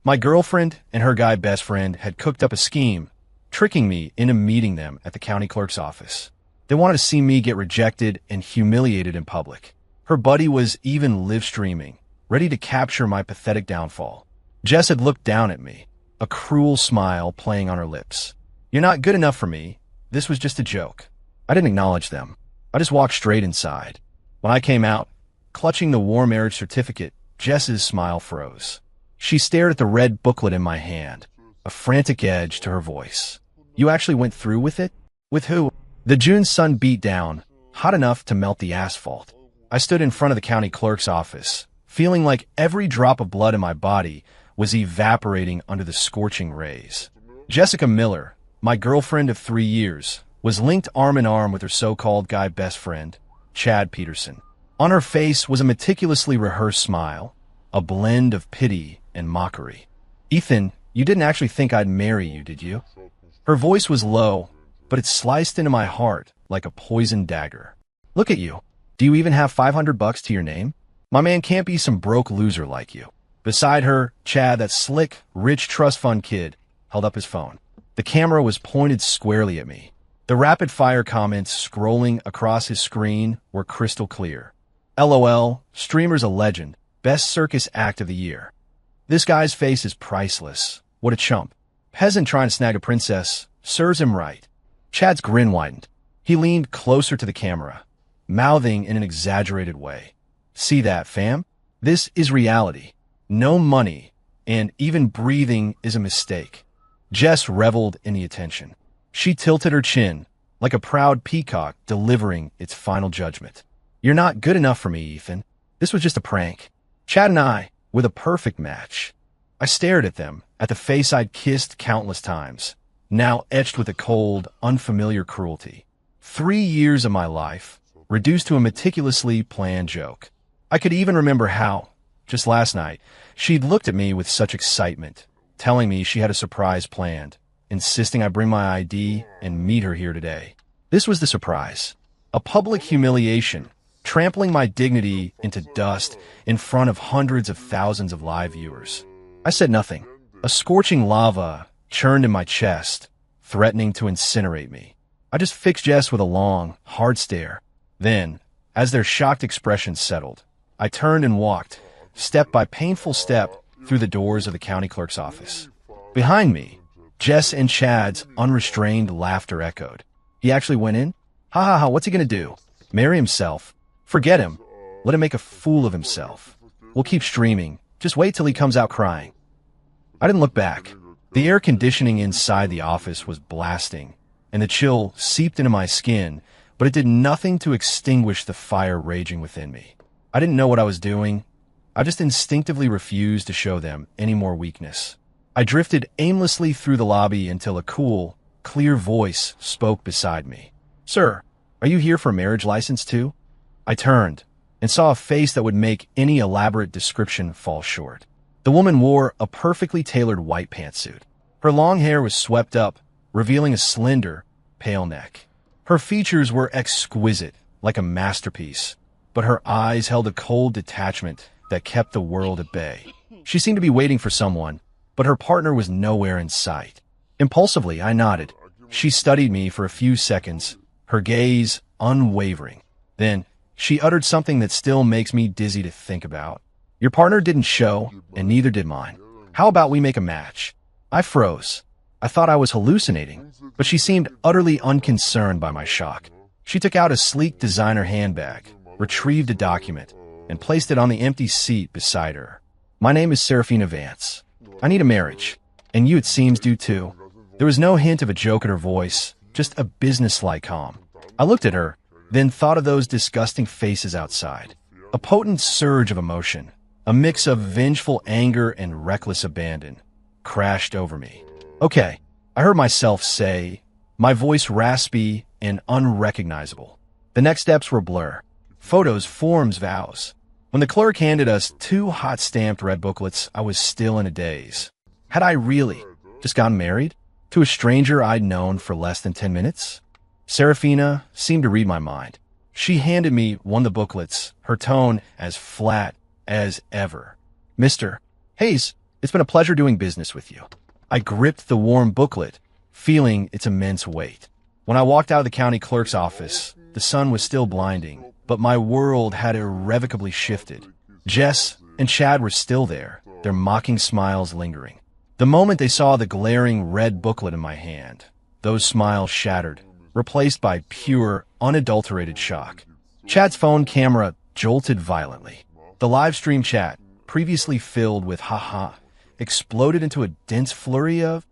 My girlfriend and her guy best friend had cooked up a scheme, tricking me into meeting them at the county clerk's office. They wanted to see me get rejected and humiliated in public. Her buddy was even live streaming, ready to capture my pathetic downfall. Jess had looked down at me, a cruel smile playing on her lips. You're not good enough for me. This was just a joke. I didn't acknowledge them. I just walked straight inside. When I came out, clutching the war marriage certificate, Jess's smile froze. She stared at the red booklet in my hand, a frantic edge to her voice. You actually went through with it? With who? The June sun beat down, hot enough to melt the asphalt. I stood in front of the county clerk's office, feeling like every drop of blood in my body was evaporating under the scorching rays. Jessica Miller, my girlfriend of 3 years, was linked arm in arm with her so-called guy best friend, Chad Peterson. On her face was a meticulously rehearsed smile, a blend of pity and mockery. Ethan, you didn't actually think I'd marry you, did you? Her voice was low, but it sliced into my heart like a poisoned dagger. Look at you. Do you even have $500 to your name? My man can't be some broke loser like you. Beside her, Chad, that slick, rich trust fund kid, held up his phone. The camera was pointed squarely at me. The rapid-fire comments scrolling across his screen were crystal clear. LOL, streamer's a legend, best circus act of the year. This guy's face is priceless. What a chump. Peasant trying to snag a princess, serves him right. Chad's grin widened. He leaned closer to the camera, mouthing in an exaggerated way. See that, fam? This is reality. No money, and even breathing is a mistake. Jess reveled in the attention. She tilted her chin, like a proud peacock delivering its final judgment. You're not good enough for me, Ethan. This was just a prank. Chad and I were the perfect match. I stared at them, at the face I'd kissed countless times, now etched with a cold, unfamiliar cruelty. 3 years of my life, reduced to a meticulously planned joke. I could even remember how, just last night, she'd looked at me with such excitement, telling me she had a surprise planned, insisting I bring my ID and meet her here today. This was the surprise. A public humiliation, trampling my dignity into dust in front of hundreds of thousands of live viewers. I said nothing. A scorching lava churned in my chest, threatening to incinerate me. I just fixed Jess with a long, hard stare. Then, as their shocked expressions settled, I turned and walked, step by painful step, through the doors of the county clerk's office. Behind me, Jess and Chad's unrestrained laughter echoed. He actually went in? Ha ha ha, what's he gonna do? Marry himself? Forget him. Let him make a fool of himself. We'll keep streaming. Just wait till he comes out crying. I didn't look back. The air conditioning inside the office was blasting, and the chill seeped into my skin, but it did nothing to extinguish the fire raging within me. I didn't know what I was doing. I just instinctively refused to show them any more weakness. I drifted aimlessly through the lobby until a cool, clear voice spoke beside me. Sir, are you here for a marriage license too? I turned and saw a face that would make any elaborate description fall short. The woman wore a perfectly tailored white pantsuit. Her long hair was swept up, revealing a slender, pale neck. Her features were exquisite, like a masterpiece, but her eyes held a cold detachment that kept the world at bay. She seemed to be waiting for someone, but her partner was nowhere in sight. Impulsively, I nodded. She studied me for a few seconds, her gaze unwavering. Then, she uttered something that still makes me dizzy to think about. Your partner didn't show, and neither did mine. How about we make a match? I froze. I thought I was hallucinating, but she seemed utterly unconcerned by my shock. She took out a sleek designer handbag, retrieved a document, and placed it on the empty seat beside her. My name is Serafina Vance. I need a marriage, and you, it seems, do too. There was no hint of a joke in her voice, just a businesslike calm. I looked at her, then thought of those disgusting faces outside. A potent surge of emotion, a mix of vengeful anger and reckless abandon, crashed over me. Okay, I heard myself say, my voice raspy and unrecognizable. The next steps were blur. Photos, forms, vows. When the clerk handed us 2 hot-stamped red booklets, I was still in a daze. Had I really just gotten married? To a stranger I'd known for less than 10 minutes? Serafina seemed to read my mind. She handed me one of the booklets, her tone as flat as ever. Mr. Hayes, It's been a pleasure doing business with you. I gripped the warm booklet, feeling its immense weight. When I walked out of the county clerk's office, the sun was still blinding, but my world had irrevocably shifted. Jess and Chad were still there, their mocking smiles lingering. The moment they saw the glaring red booklet in my hand, those smiles shattered, replaced by pure, unadulterated shock. Chad's phone camera jolted violently. The live stream chat, previously filled with haha, exploded into a dense flurry of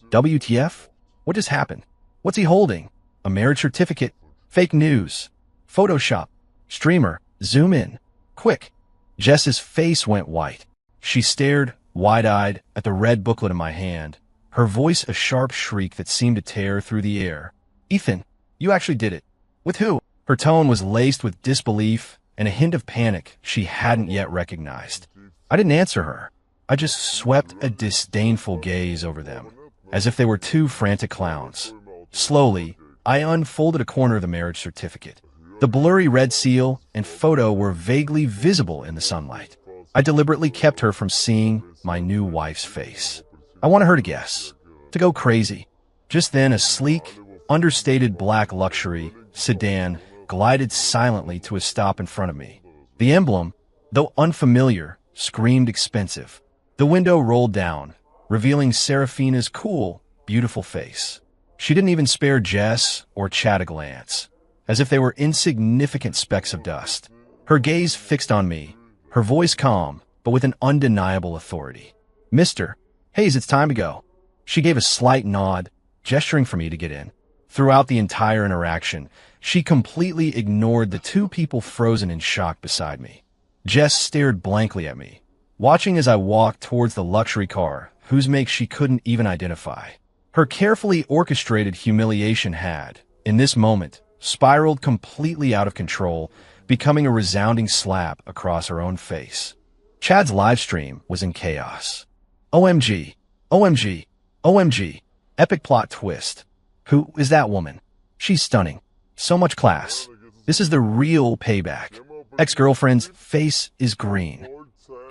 WTF? What just happened? What's he holding? A marriage certificate? Fake news? Photoshop? Streamer? Zoom in. Quick. Jess's face went white. She stared, wide-eyed, at the red booklet in my hand, her voice a sharp shriek that seemed to tear through the air. Ethan, you actually did it. With who? Her tone was laced with disbelief and a hint of panic she hadn't yet recognized. I didn't answer her. I just swept a disdainful gaze over them, as if they were two frantic clowns. Slowly, I unfolded a corner of the marriage certificate. The blurry red seal and photo were vaguely visible in the sunlight. I deliberately kept her from seeing my new wife's face. I wanted her to guess, to go crazy. Just then, a sleek, understated black luxury sedan glided silently to a stop in front of me. The emblem, though unfamiliar, screamed expensive. The window rolled down, revealing Serafina's cool, beautiful face. She didn't even spare Jess or Chad a glance, as if they were insignificant specks of dust. Her gaze fixed on me, her voice calm, but with an undeniable authority. Mister, Hayes, it's time to go. She gave a slight nod, gesturing for me to get in. Throughout the entire interaction, she completely ignored the two people frozen in shock beside me. Jess stared blankly at me, watching as I walked towards the luxury car, whose make she couldn't even identify. Her carefully orchestrated humiliation had, in this moment, spiraled completely out of control, becoming a resounding slap across her own face. Chad's livestream was in chaos. OMG, OMG, OMG, epic plot twist. Who is that woman? She's stunning. So much class. This is the real payback. Ex-girlfriend's face is green.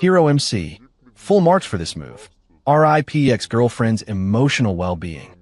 Hero MC. Full marks for this move. RIP ex-girlfriend's emotional well-being.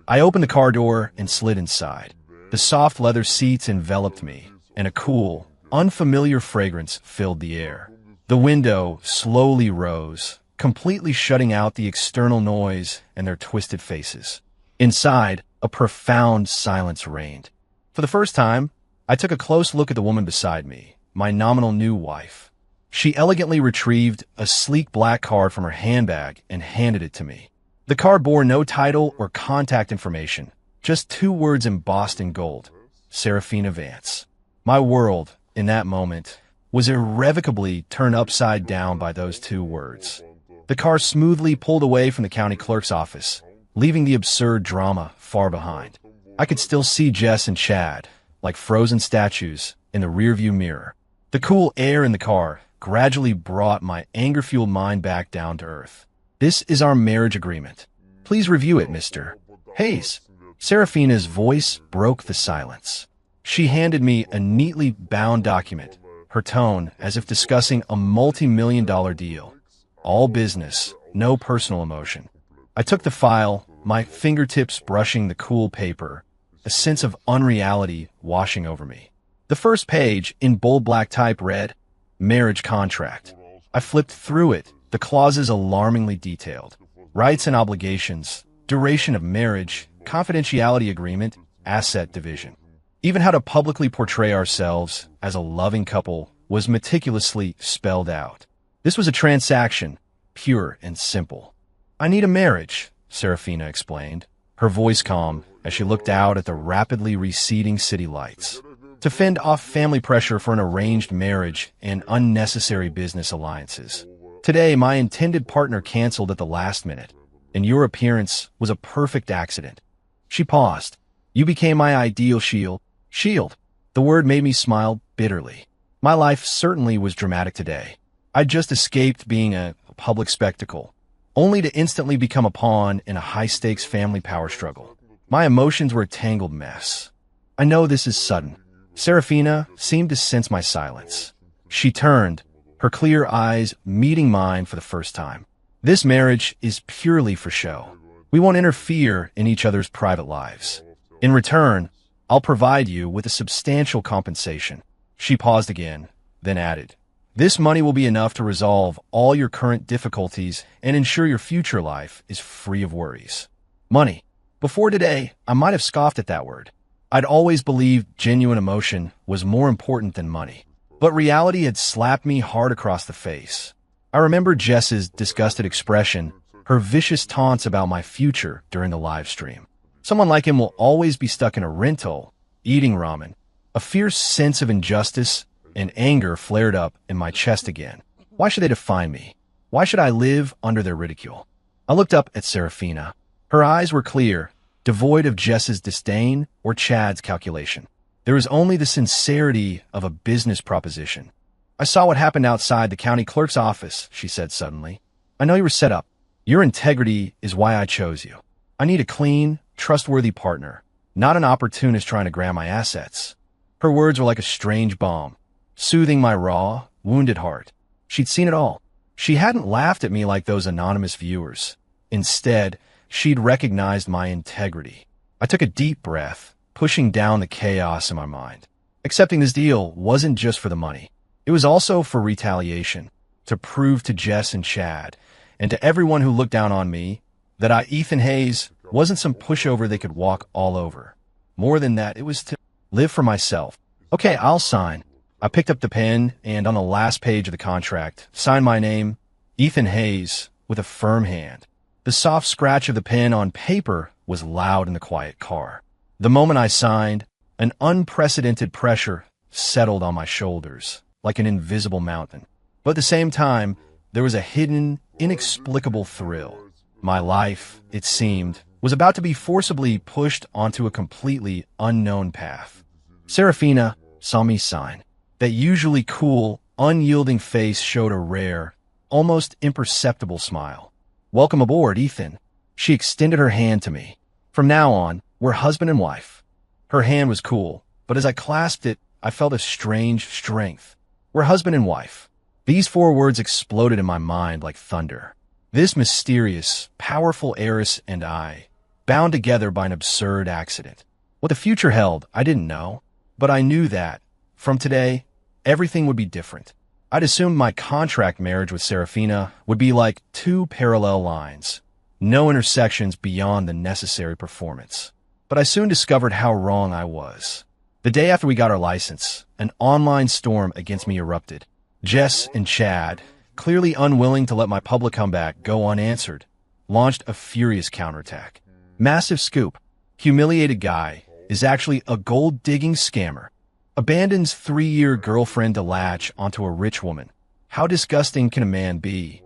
I opened the car door and slid inside. The soft leather seats enveloped me, and a cool, unfamiliar fragrance filled the air. The window slowly rose, completely shutting out the external noise and their twisted faces. Inside, a profound silence reigned. For the first time, I took a close look at the woman beside me, my nominal new wife. She elegantly retrieved a sleek black card from her handbag and handed it to me. The card bore no title or contact information, just two words embossed in gold: Serafina Vance. My world, in that moment, was irrevocably turned upside down by those two words. The car smoothly pulled away from the county clerk's office, leaving the absurd drama far behind. I could still see Jess and Chad, like frozen statues, in the rearview mirror. The cool air in the car gradually brought my anger-fueled mind back down to earth. This is our marriage agreement. Please review it, Mr. Hayes. Serafina's voice broke the silence. She handed me a neatly bound document, her tone as if discussing a multi-million-dollar deal. All business, no personal emotion. I took the file, my fingertips brushing the cool paper, a sense of unreality washing over me. The first page, in bold black type, read, Marriage Contract. I flipped through it, the clauses alarmingly detailed. Rights and obligations, duration of marriage, confidentiality agreement, asset division. Even how to publicly portray ourselves as a loving couple was meticulously spelled out. This was a transaction, pure and simple. I need a marriage, Serafina explained, her voice calm as she looked out at the rapidly receding city lights. To fend off family pressure for an arranged marriage and unnecessary business alliances. Today, my intended partner canceled at the last minute, and your appearance was a perfect accident. She paused. You became my ideal shield. Shield. The word made me smile bitterly. My life certainly was dramatic today. I'd just escaped being a public spectacle, only to instantly become a pawn in a high-stakes family power struggle. My emotions were a tangled mess. I know this is sudden. Serafina seemed to sense my silence. She turned, her clear eyes meeting mine for the first time. This marriage is purely for show. We won't interfere in each other's private lives. In return, I'll provide you with a substantial compensation." She paused again, then added, "This money will be enough to resolve all your current difficulties and ensure your future life is free of worries." Money. Before today, I might have scoffed at that word. I'd always believed genuine emotion was more important than money. But reality had slapped me hard across the face. I remember Jess's disgusted expression, her vicious taunts about my future during the live stream. Someone like him will always be stuck in a rental, eating ramen. A fierce sense of injustice and anger flared up in my chest again. Why should they define me? Why should I live under their ridicule? I looked up at Serafina. Her eyes were clear, devoid of Jess's disdain or Chad's calculation. There was only the sincerity of a business proposition. "I saw what happened outside the county clerk's office," she said suddenly. "I know you were set up. Your integrity is why I chose you. I need a clean, trustworthy partner, not an opportunist trying to grab my assets." Her words were like a strange balm, soothing my raw, wounded heart. She'd seen it all. She hadn't laughed at me like those anonymous viewers. Instead, she'd recognized my integrity. I took a deep breath, pushing down the chaos in my mind. Accepting this deal wasn't just for the money. It was also for retaliation, to prove to Jess and Chad, and to everyone who looked down on me, that I, Ethan Hayes, wasn't some pushover they could walk all over. More than that, it was to live for myself. "Okay, I'll sign." I picked up the pen and on the last page of the contract, signed my name, Ethan Hayes, with a firm hand. The soft scratch of the pen on paper was loud in the quiet car. The moment I signed, an unprecedented pressure settled on my shoulders, like an invisible mountain. But at the same time, there was a hidden, inexplicable thrill. My life, it seemed, was about to be forcibly pushed onto a completely unknown path. Serafina saw me sign. That usually cool, unyielding face showed a rare, almost imperceptible smile. "Welcome aboard, Ethan." She extended her hand to me. "From now on, we're husband and wife." Her hand was cool, but as I clasped it, I felt a strange strength. "We're husband and wife." These 4 words exploded in my mind like thunder. This mysterious, powerful heiress and I, bound together by an absurd accident. What the future held, I didn't know, but I knew that, from today, everything would be different. I'd assumed my contract marriage with Serafina would be like 2 parallel lines, no intersections beyond the necessary performance. But I soon discovered how wrong I was. The day after we got our license, an online storm against me erupted. Jess and Chad, clearly unwilling to let my public comeback go unanswered, launched a furious counterattack. Massive scoop. Humiliated guy is actually a gold-digging scammer. Abandons 3-year girlfriend to latch onto a rich woman. How disgusting can a man be?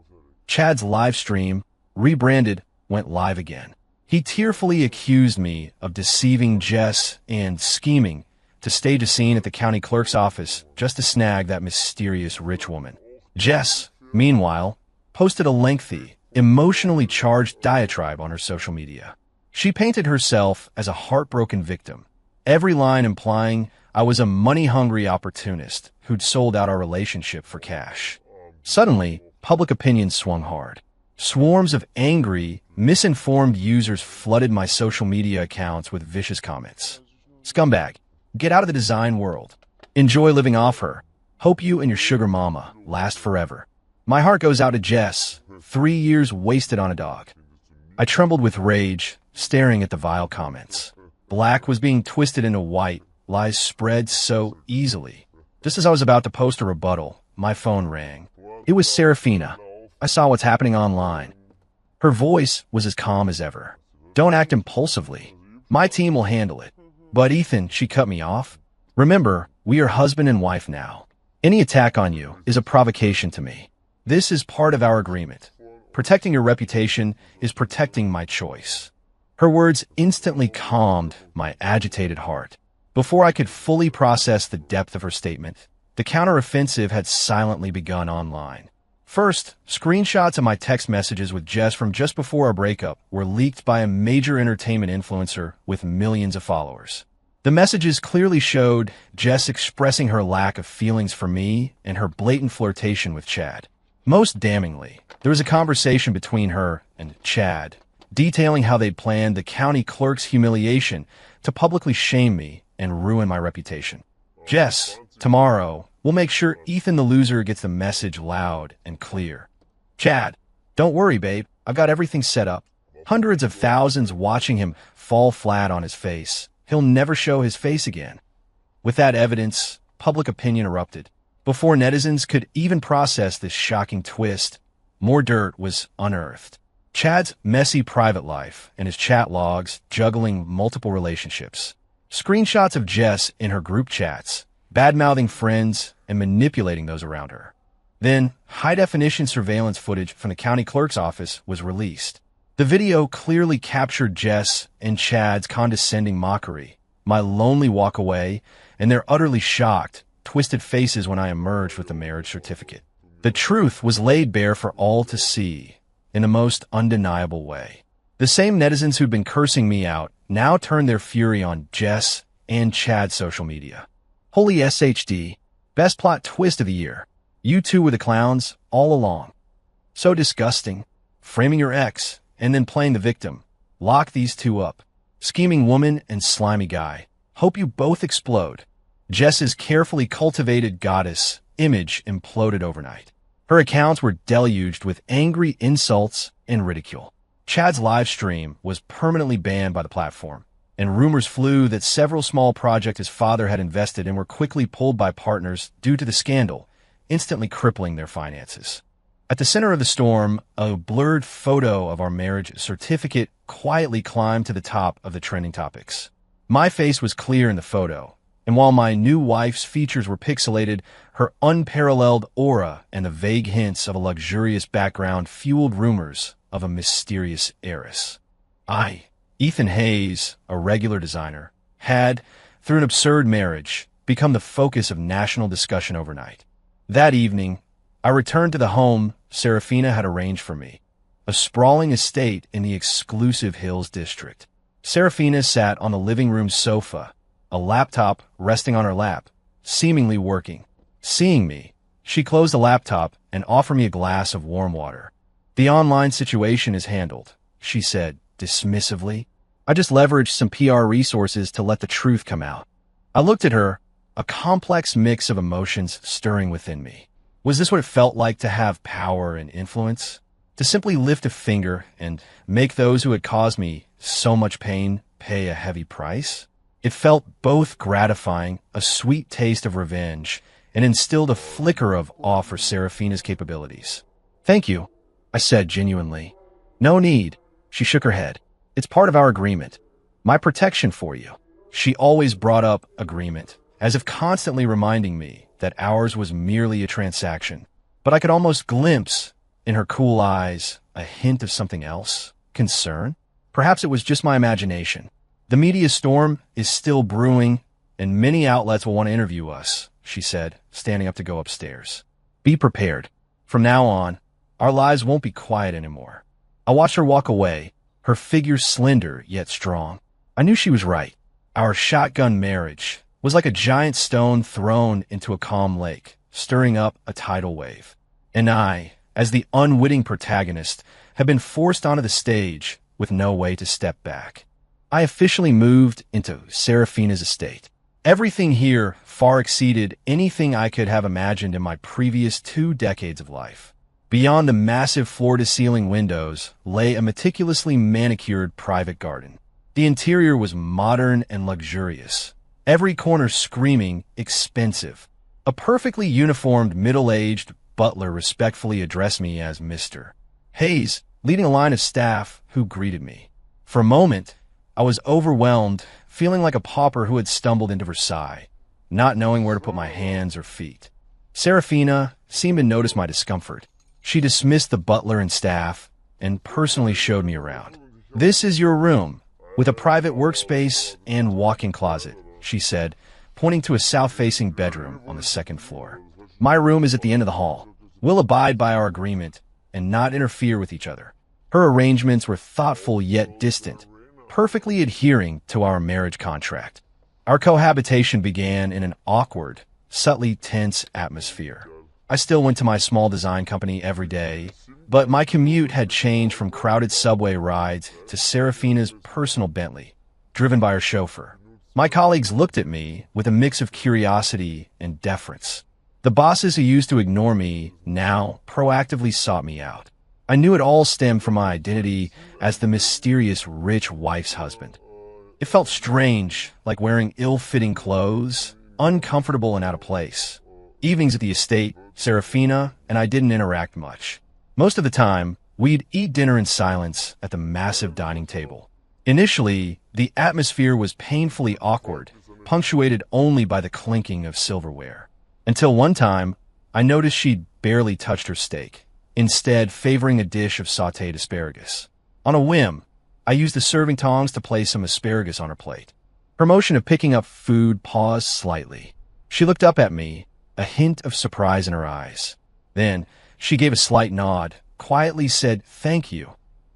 Chad's live stream, rebranded, went live again. He tearfully accused me of deceiving Jess and scheming to stage a scene at the county clerk's office just to snag that mysterious rich woman. Jess, meanwhile, posted a lengthy, emotionally charged diatribe on her social media. She painted herself as a heartbroken victim, every line implying I was a money-hungry opportunist who'd sold out our relationship for cash. Suddenly, public opinion swung hard. Swarms of angry, misinformed users flooded my social media accounts with vicious comments. "Scumbag, get out of the design world. Enjoy living off her. Hope you and your sugar mama last forever." My heart goes out to Jess, 3 years wasted on a dog. I trembled with rage, staring at the vile comments. Black was being twisted into white, lies spread so easily. Just as I was about to post a rebuttal, my phone rang. It was Serafina. I saw what's happening online. Her voice was as calm as ever. "Don't act impulsively. My team will handle it." "But Ethan," she cut me off. "Remember, we are husband and wife now. Any attack on you is a provocation to me. This is part of our agreement. Protecting your reputation is protecting my choice." Her words instantly calmed my agitated heart. Before I could fully process the depth of her statement, the counteroffensive had silently begun online. First, screenshots of my text messages with Jess from just before our breakup were leaked by a major entertainment influencer with millions of followers. The messages clearly showed Jess expressing her lack of feelings for me and her blatant flirtation with Chad. Most damningly, there was a conversation between her and Chad, detailing how they'd planned the county clerk's humiliation to publicly shame me and ruin my reputation. Jess, tomorrow, we'll make sure Ethan the loser gets the message loud and clear. Chad, don't worry, babe. I've got everything set up. Hundreds of thousands watching him fall flat on his face. He'll never show his face again. With that evidence, public opinion erupted. Before netizens could even process this shocking twist, more dirt was unearthed. Chad's messy private life and his chat logs juggling multiple relationships. Screenshots of Jess in her group chats, bad-mouthing friends and manipulating those around her. Then, high-definition surveillance footage from the county clerk's office was released. The video clearly captured Jess and Chad's condescending mockery, my lonely walk away, and their utterly shocked, twisted faces when I emerged with the marriage certificate. The truth was laid bare for all to see in a most undeniable way. The same netizens who'd been cursing me out now turned their fury on Jess and Chad's social media. Holy SHD, best plot twist of the year. You two were the clowns all along. So disgusting. Framing your ex and then playing the victim. Lock these two up. Scheming woman and slimy guy. Hope you both explode. Jess's carefully cultivated goddess image imploded overnight. Her accounts were deluged with angry insults and ridicule. Chad's live stream was permanently banned by the platform, and rumors flew that several small projects his father had invested in were quickly pulled by partners due to the scandal, instantly crippling their finances. At the center of the storm, a blurred photo of our marriage certificate quietly climbed to the top of the trending topics. My face was clear in the photo, and while my new wife's features were pixelated, her unparalleled aura and the vague hints of a luxurious background fueled rumors of a mysterious heiress. I, Ethan Hayes, a regular designer, had, through an absurd marriage, become the focus of national discussion overnight. That evening, I returned to the home Serafina had arranged for me, a sprawling estate in the exclusive Hills District. Serafina sat on the living room sofa, a laptop resting on her lap, seemingly working. Seeing me, she closed the laptop and offered me a glass of warm water. The online situation is handled, she said dismissively. I just leveraged some PR resources to let the truth come out. I looked at her, a complex mix of emotions stirring within me. Was this what it felt like to have power and influence? To simply lift a finger and make those who had caused me so much pain pay a heavy price? It felt both gratifying, a sweet taste of revenge, and instilled a flicker of awe for Serafina's capabilities. Thank you, I said genuinely. No need, she shook her head. It's part of our agreement. My protection for you. She always brought up agreement, as if constantly reminding me that ours was merely a transaction. But I could almost glimpse, in her cool eyes, a hint of something else. Concern? Perhaps it was just my imagination. The media storm is still brewing, and many outlets will want to interview us, she said, standing up to go upstairs. Be prepared. From now on, our lives won't be quiet anymore. I watched her walk away, her figure slender yet strong. I knew she was right. Our shotgun marriage was like a giant stone thrown into a calm lake, stirring up a tidal wave. And I, as the unwitting protagonist, had been forced onto the stage with no way to step back. I officially moved into Serafina's estate. Everything here far exceeded anything I could have imagined in my previous 2 decades of life. Beyond the massive floor-to-ceiling windows lay a meticulously manicured private garden. The interior was modern and luxurious, every corner screaming expensive. A perfectly uniformed middle-aged butler respectfully addressed me as Mr. Hayes, leading a line of staff who greeted me. For a moment, I was overwhelmed, feeling like a pauper who had stumbled into Versailles, not knowing where to put my hands or feet. Serafina seemed to notice my discomfort. She dismissed the butler and staff and personally showed me around. This is your room, with a private workspace and walk-in closet, she said, pointing to a south-facing bedroom on the 2nd floor. My room is at the end of the hall. We'll abide by our agreement and not interfere with each other. Her arrangements were thoughtful yet distant, perfectly adhering to our marriage contract. Our cohabitation began in an awkward, subtly tense atmosphere. I still went to my small design company every day, but my commute had changed from crowded subway rides to Serafina's personal Bentley, driven by her chauffeur. My colleagues looked at me with a mix of curiosity and deference. The bosses who used to ignore me now proactively sought me out. I knew it all stemmed from my identity as the mysterious rich wife's husband. It felt strange, like wearing ill-fitting clothes, uncomfortable and out of place. Evenings at the estate, Serafina and I didn't interact much. Most of the time, we'd eat dinner in silence at the massive dining table. Initially, the atmosphere was painfully awkward, punctuated only by the clinking of silverware. Until one time, I noticed she'd barely touched her steak, instead favoring a dish of sautéed asparagus. On a whim, I used the serving tongs to place some asparagus on her plate. Her motion of picking up food paused slightly. She looked up at me, a hint of surprise in her eyes. Then, she gave a slight nod, quietly said thank you,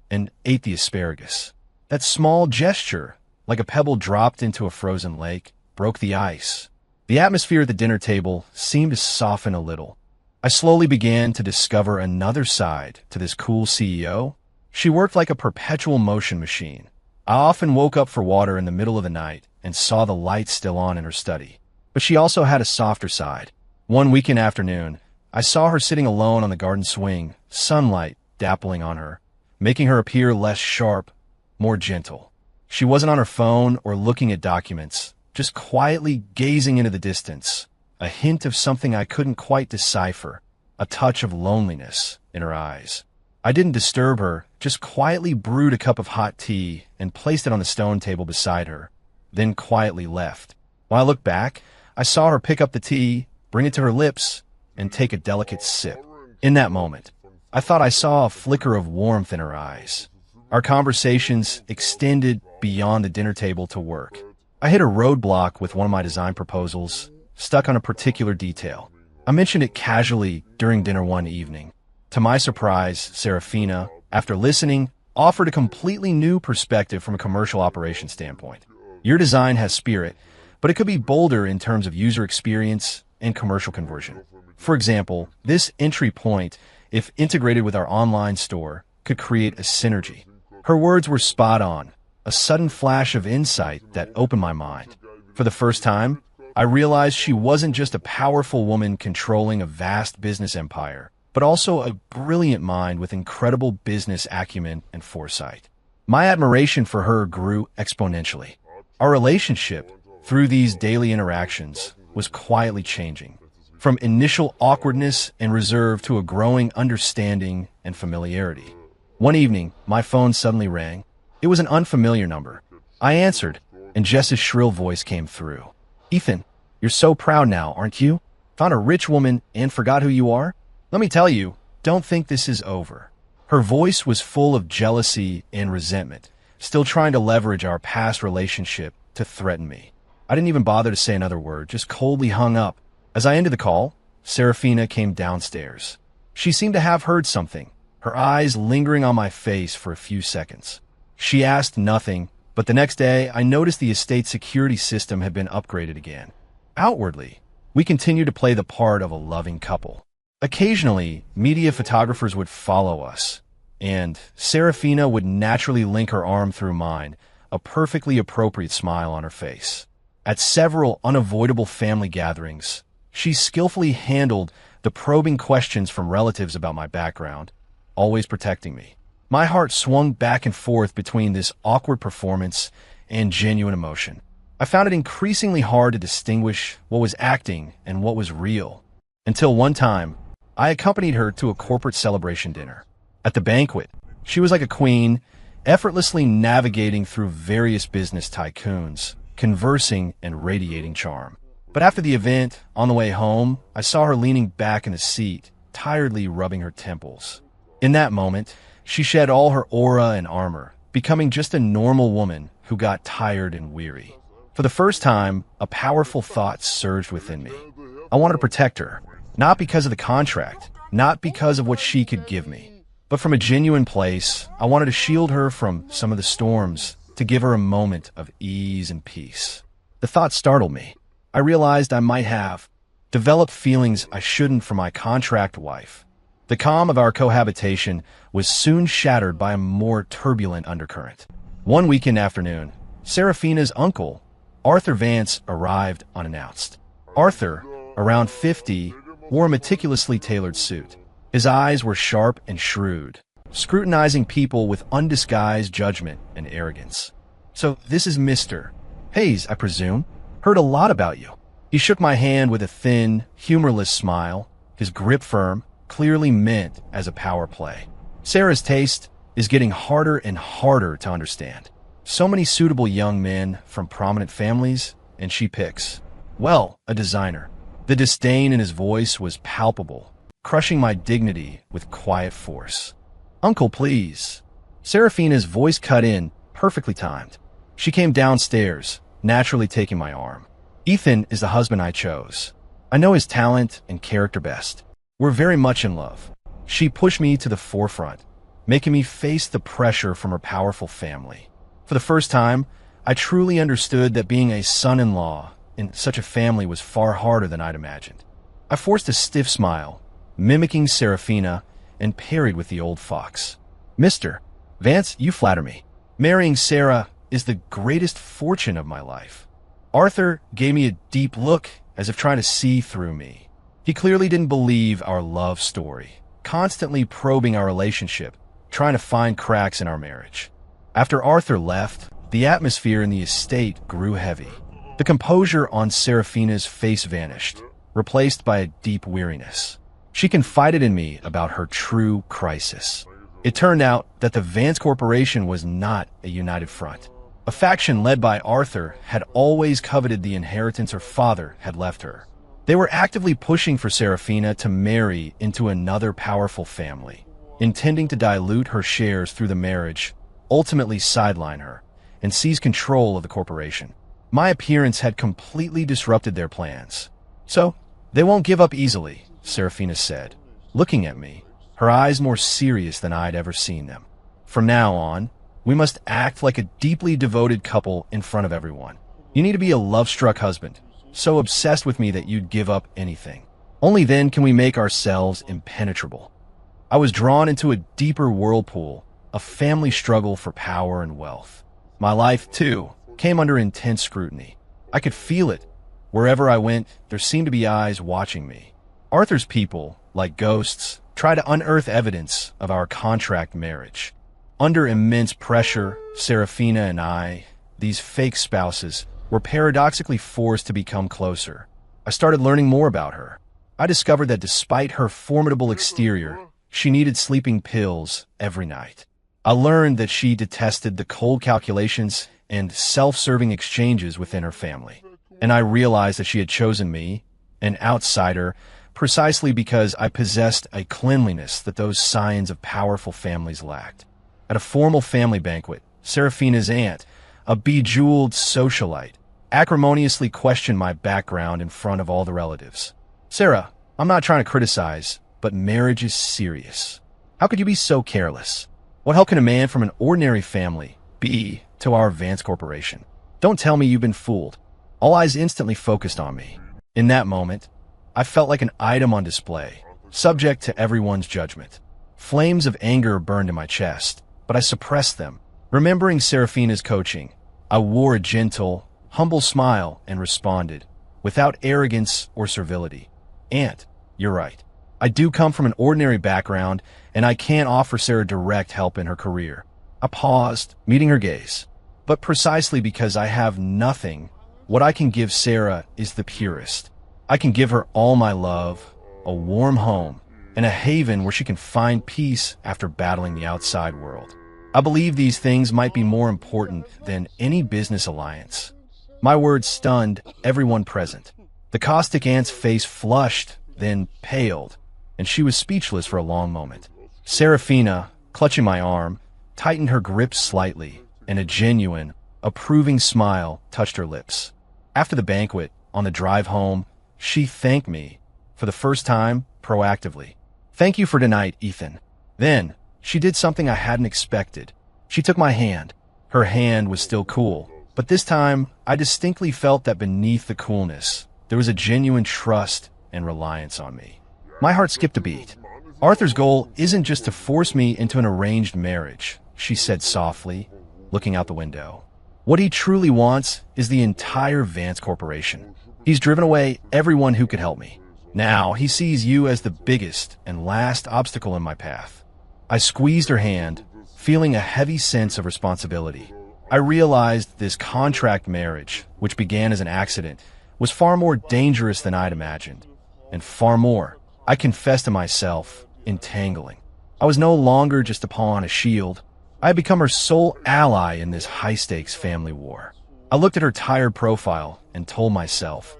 and ate the asparagus. That small gesture, like a pebble dropped into a frozen lake, broke the ice. The atmosphere at the dinner table seemed to soften a little. I slowly began to discover another side to this cool CEO. She worked like a perpetual motion machine. I often woke up for water in the middle of the night and saw the lights still on in her study. But she also had a softer side. One weekend afternoon, I saw her sitting alone on the garden swing, sunlight dappling on her, making her appear less sharp, more gentle. She wasn't on her phone or looking at documents, just quietly gazing into the distance, a hint of something I couldn't quite decipher, a touch of loneliness in her eyes. I didn't disturb her, just quietly brewed a cup of hot tea and placed it on the stone table beside her, then quietly left. When I looked back, I saw her pick up the tea, bring it to her lips, and take a delicate sip. In that moment, I thought I saw a flicker of warmth in her eyes. Our conversations extended beyond the dinner table to work. I hit a roadblock with one of my design proposals, stuck on a particular detail. I mentioned it casually during dinner one evening. To my surprise, Serafina, after listening, offered a completely new perspective from a commercial operations standpoint. Your design has spirit, but it could be bolder in terms of user experience and commercial conversion. For example, this entry point, if integrated with our online store, could create a synergy. Her words were spot on, a sudden flash of insight that opened my mind. For the first time, I realized she wasn't just a powerful woman controlling a vast business empire, but also a brilliant mind with incredible business acumen and foresight. My admiration for her grew exponentially. Our relationship, through these daily interactions, was quietly changing, from initial awkwardness and reserve to a growing understanding and familiarity. One evening, my phone suddenly rang. It was an unfamiliar number. I answered, and Jess's shrill voice came through. "Ethan, you're so proud now, aren't you? Found a rich woman and forgot who you are? Let me tell you, don't think this is over." Her voice was full of jealousy and resentment, still trying to leverage our past relationship to threaten me. I didn't even bother to say another word, just coldly hung up. As I ended the call, Serafina came downstairs. She seemed to have heard something, her eyes lingering on my face for a few seconds. She asked nothing, but the next day I noticed the estate security system had been upgraded again. Outwardly, we continued to play the part of a loving couple. Occasionally, media photographers would follow us, and Serafina would naturally link her arm through mine, a perfectly appropriate smile on her face. At several unavoidable family gatherings, she skillfully handled the probing questions from relatives about my background, always protecting me. My heart swung back and forth between this awkward performance and genuine emotion. I found it increasingly hard to distinguish what was acting and what was real. Until one time, I accompanied her to a corporate celebration dinner. At the banquet, she was like a queen, effortlessly navigating through various business tycoons, conversing and radiating charm. But after the event, on the way home, I saw her leaning back in the seat, tiredly rubbing her temples. In that moment, she shed all her aura and armor, becoming just a normal woman who got tired and weary. For the first time, a powerful thought surged within me. I wanted to protect her, not because of the contract, not because of what she could give me, but from a genuine place. I wanted to shield her from some of the storms, to give her a moment of ease and peace. The thought startled me. I realized I might have, developed feelings I shouldn't for my contract wife. The calm of our cohabitation was soon shattered by a more turbulent undercurrent. One weekend afternoon, Serafina's uncle, Arthur Vance, arrived unannounced. Arthur, around 50, wore a meticulously tailored suit. His eyes were sharp and shrewd, scrutinizing people with undisguised judgment and arrogance. "So this is Mr. Hayes, I presume? Heard a lot about you." He shook my hand with a thin, humorless smile, his grip firm, clearly meant as a power play. "Sarah's taste is getting harder and harder to understand. So many suitable young men from prominent families, and she picks, well, a designer." The disdain in his voice was palpable, crushing my dignity with quiet force. "Uncle, please." Serafina's voice cut in, perfectly timed. She came downstairs, naturally taking my arm. "Ethan is the husband I chose. I know his talent and character best. We're very much in love." She pushed me to the forefront, making me face the pressure from her powerful family. For the first time, I truly understood that being a son-in-law in such a family was far harder than I'd imagined. I forced a stiff smile, mimicking Serafina, and parried with the old fox. "Mr. Vance, you flatter me. Marrying Sarah is the greatest fortune of my life." Arthur gave me a deep look, as if trying to see through me. He clearly didn't believe our love story, constantly probing our relationship, trying to find cracks in our marriage. After Arthur left, the atmosphere in the estate grew heavy. The composure on Serafina's face vanished, replaced by a deep weariness. She confided in me about her true crisis. It turned out that the Vance Corporation was not a united front. A faction led by Arthur had always coveted the inheritance her father had left her. They were actively pushing for Serafina to marry into another powerful family, intending to dilute her shares through the marriage, ultimately sideline her, and seize control of the corporation. My appearance had completely disrupted their plans. "So, they won't give up easily," Serafina said, looking at me, her eyes more serious than I'd ever seen them. "From now on, we must act like a deeply devoted couple in front of everyone. You need to be a love-struck husband, so obsessed with me that you'd give up anything. Only then can we make ourselves impenetrable." I was drawn into a deeper whirlpool, a family struggle for power and wealth. My life, too, came under intense scrutiny. I could feel it. Wherever I went, there seemed to be eyes watching me. Arthur's people, like ghosts, tried to unearth evidence of our contract marriage. Under immense pressure, Serafina and I, these fake spouses, were paradoxically forced to become closer. I started learning more about her. I discovered that despite her formidable exterior, she needed sleeping pills every night. I learned that she detested the cold calculations and self-serving exchanges within her family. And I realized that she had chosen me, an outsider, precisely because I possessed a cleanliness that those signs of powerful families lacked. At a formal family banquet, Serafina's aunt, a bejeweled socialite, acrimoniously questioned my background in front of all the relatives. "Sarah, I'm not trying to criticize, but marriage is serious. How could you be so careless? What help can a man from an ordinary family be to our Vance Corporation? Don't tell me you've been fooled." All eyes instantly focused on me. In that moment, I felt like an item on display, subject to everyone's judgment. Flames of anger burned in my chest, but I suppressed them. Remembering Serafina's coaching, I wore a gentle, humble smile and responded, without arrogance or servility. "Aunt, you're right. I do come from an ordinary background, and I can't offer Sarah direct help in her career." I paused, meeting her gaze. "But precisely because I have nothing, what I can give Sarah is the purest. I can give her all my love, a warm home, and a haven where she can find peace after battling the outside world. I believe these things might be more important than any business alliance." My words stunned everyone present. The caustic aunt's face flushed, then paled, and she was speechless for a long moment. Serafina, clutching my arm, tightened her grip slightly, and a genuine, approving smile touched her lips. After the banquet, on the drive home, she thanked me, for the first time, proactively. "Thank you for tonight, Ethan." Then, she did something I hadn't expected. She took my hand. Her hand was still cool, but this time, I distinctly felt that beneath the coolness, there was a genuine trust and reliance on me. My heart skipped a beat. Arthur's goal isn't just to force me into an arranged marriage, she said softly, looking out the window. What he truly wants is the entire Vance Corporation. He's driven away everyone who could help me. Now he sees you as the biggest and last obstacle in my path. I squeezed her hand, feeling a heavy sense of responsibility. I realized this contract marriage, which began as an accident, was far more dangerous than I'd imagined. And far more, I confessed to myself, entangling. I was no longer just a pawn on a shield. I had become her sole ally in this high-stakes family war. I looked at her tired profile and told myself,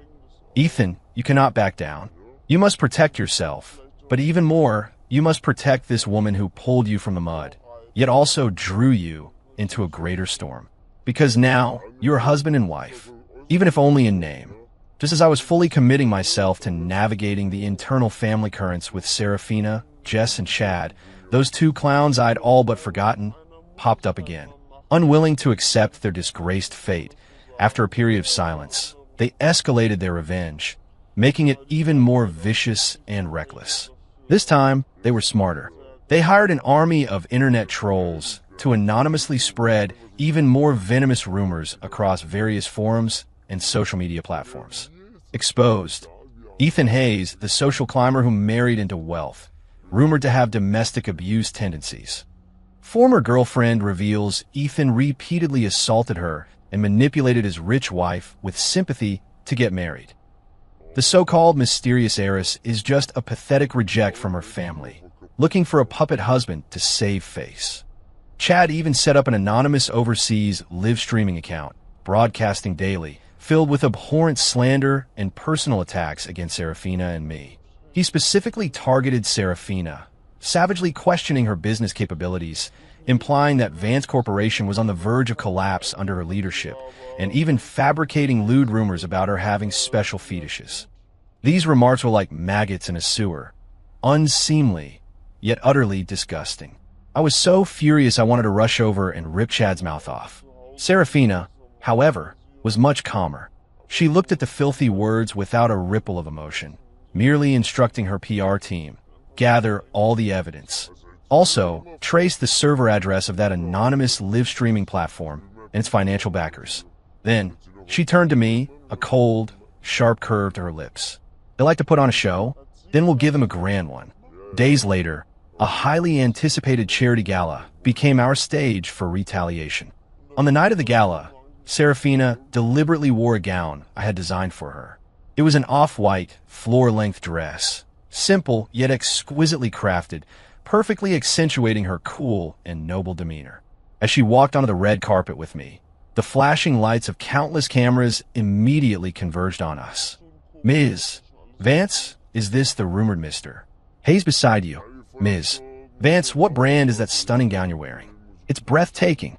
Ethan, you cannot back down. You must protect yourself, but even more, you must protect this woman who pulled you from the mud, yet also drew you into a greater storm. Because now, you're husband and wife, even if only in name. Just as I was fully committing myself to navigating the internal family currents with Serafina, Jess, and Chad, those two clowns I'd all but forgotten popped up again. Unwilling to accept their disgraced fate, after a period of silence, they escalated their revenge, making it even more vicious and reckless. This time, they were smarter. They hired an army of internet trolls to anonymously spread even more venomous rumors across various forums and social media platforms. Exposed. Ethan Hayes, the social climber who married into wealth, rumored to have domestic abuse tendencies. Former girlfriend reveals Ethan repeatedly assaulted her and manipulated his rich wife with sympathy to get married. The so-called mysterious heiress is just a pathetic reject from her family, looking for a puppet husband to save face. Chad even set up an anonymous overseas live streaming account, broadcasting daily, filled with abhorrent slander and personal attacks against Serafina and me. He specifically targeted Serafina, savagely questioning her business capabilities, implying that Vance Corporation was on the verge of collapse under her leadership, and even fabricating lewd rumors about her having special fetishes. These remarks were like maggots in a sewer, unseemly, yet utterly disgusting. I was so furious I wanted to rush over and rip Chad's mouth off. Serafina, however, was much calmer. She looked at the filthy words without a ripple of emotion, merely instructing her PR team, gather all the evidence. Also, trace the server address of that anonymous live streaming platform and its financial backers. Then, she turned to me, a cold, sharp curve to her lips. They like to put on a show, then we'll give them a grand one. Days later, a highly anticipated charity gala became our stage for retaliation. On the night of the gala, Serafina deliberately wore a gown I had designed for her. It was an off-white, floor-length dress, simple yet exquisitely crafted, perfectly accentuating her cool and noble demeanor. As she walked onto the red carpet with me, the flashing lights of countless cameras immediately converged on us. Ms. Vance, is this the rumored Mr. Hayes beside you? Ms. Vance, what brand is that stunning gown you're wearing? It's breathtaking.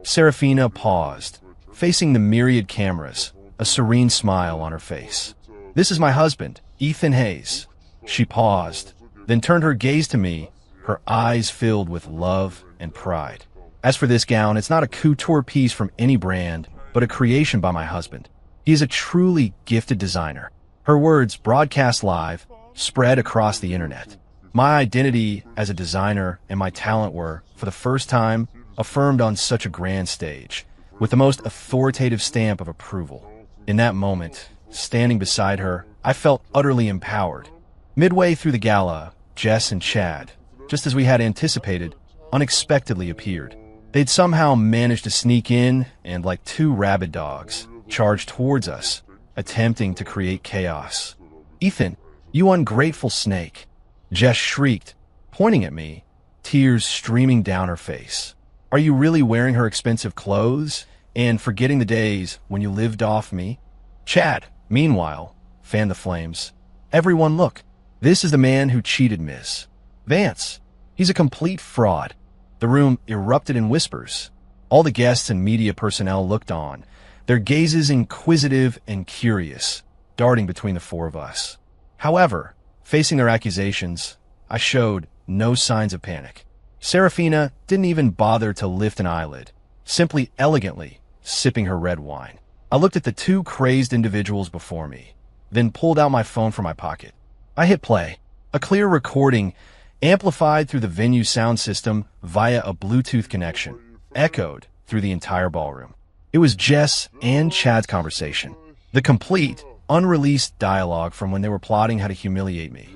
Serafina paused, facing the myriad cameras, a serene smile on her face. This is my husband, Ethan Hayes. She paused, then turned her gaze to me, her eyes filled with love and pride. As for this gown, it's not a couture piece from any brand, but a creation by my husband. He is a truly gifted designer. Her words, broadcast live, spread across the internet. My identity as a designer and my talent were, for the first time, affirmed on such a grand stage, with the most authoritative stamp of approval. In that moment, standing beside her, I felt utterly empowered. Midway through the gala, Jess and Chad, just as we had anticipated, unexpectedly appeared. They'd somehow managed to sneak in and, like two rabid dogs, charged towards us, attempting to create chaos. Ethan, you ungrateful snake! Jess shrieked, pointing at me, tears streaming down her face. Are you really wearing her expensive clothes and forgetting the days when you lived off me? Chad, meanwhile, fanned the flames. Everyone look, this is the man who cheated Miss Vance. He's a complete fraud. The room erupted in whispers. All the guests and media personnel looked on, their gazes inquisitive and curious, darting between the four of us. However, facing their accusations, I showed no signs of panic. Serafina didn't even bother to lift an eyelid, simply elegantly sipping her red wine. I looked at the two crazed individuals before me, then pulled out my phone from my pocket. I hit play. A clear recording, amplified through the venue sound system via a Bluetooth connection, echoed through the entire ballroom. It was Jess and Chad's conversation. The complete, unreleased dialogue from when they were plotting how to humiliate me.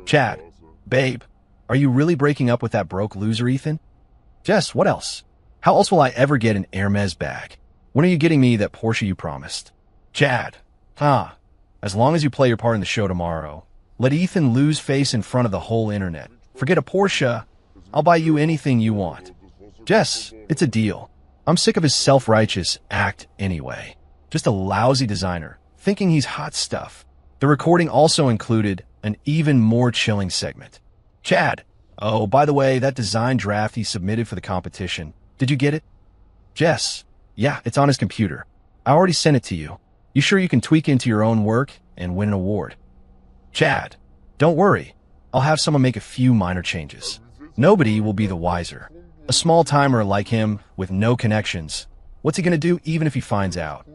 Chad, babe, are you really breaking up with that broke loser, Ethan? Jess, what else? How else will I ever get an Hermes bag? When are you getting me that Porsche you promised? Chad, as long as you play your part in the show tomorrow, let Ethan lose face in front of the whole internet. Forget a Porsche. I'll buy you anything you want. Jess, it's a deal. I'm sick of his self-righteous act anyway. Just a lousy designer, thinking he's hot stuff. The recording also included an even more chilling segment. Chad, oh, by the way, that design draft he submitted for the competition, did you get it? Jess, yeah, it's on his computer. I already sent it to you. You sure you can tweak into your own work and win an award? Chad, don't worry. I'll have someone make a few minor changes. Nobody will be the wiser. A small-timer like him with no connections. What's he gonna do even if he finds out?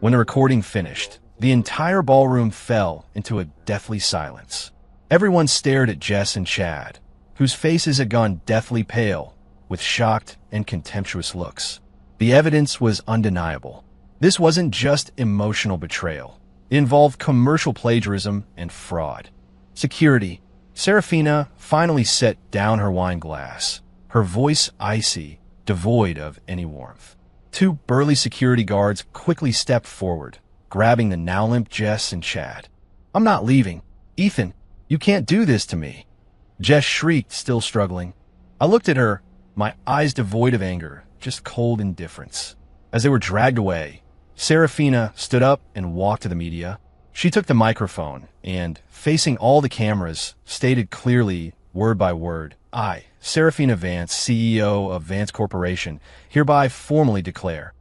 When the recording finished, the entire ballroom fell into a deathly silence. Everyone stared at Jess and Chad, whose faces had gone deathly pale, with shocked and contemptuous looks. The evidence was undeniable. This wasn't just emotional betrayal. It involved commercial plagiarism and fraud. Security. Serafina finally set down her wine glass, her voice icy, devoid of any warmth. Two burly security guards quickly stepped forward, grabbing the now limp Jess and Chad. I'm not leaving. Ethan, you can't do this to me. Jess shrieked, still struggling. I looked at her, my eyes devoid of anger, just cold indifference. As they were dragged away, Serafina stood up and walked to the media. She took the microphone and, facing all the cameras, stated clearly, word by word, I, Serafina Vance, CEO of Vance Corporation, hereby formally declare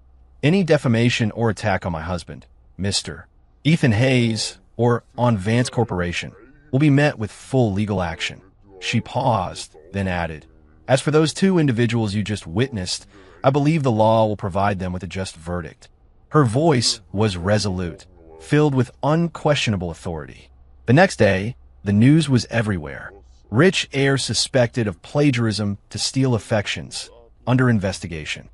any defamation or attack on my husband, Mr. Ethan Hayes, or on Vance Corporation, will be met with full legal action. She paused, then added, as for those two individuals you just witnessed, I believe the law will provide them with a just verdict. Her voice was resolute, filled with unquestionable authority. The next day, the news was everywhere. Rich heir suspected of plagiarism to steal affections, under investigation.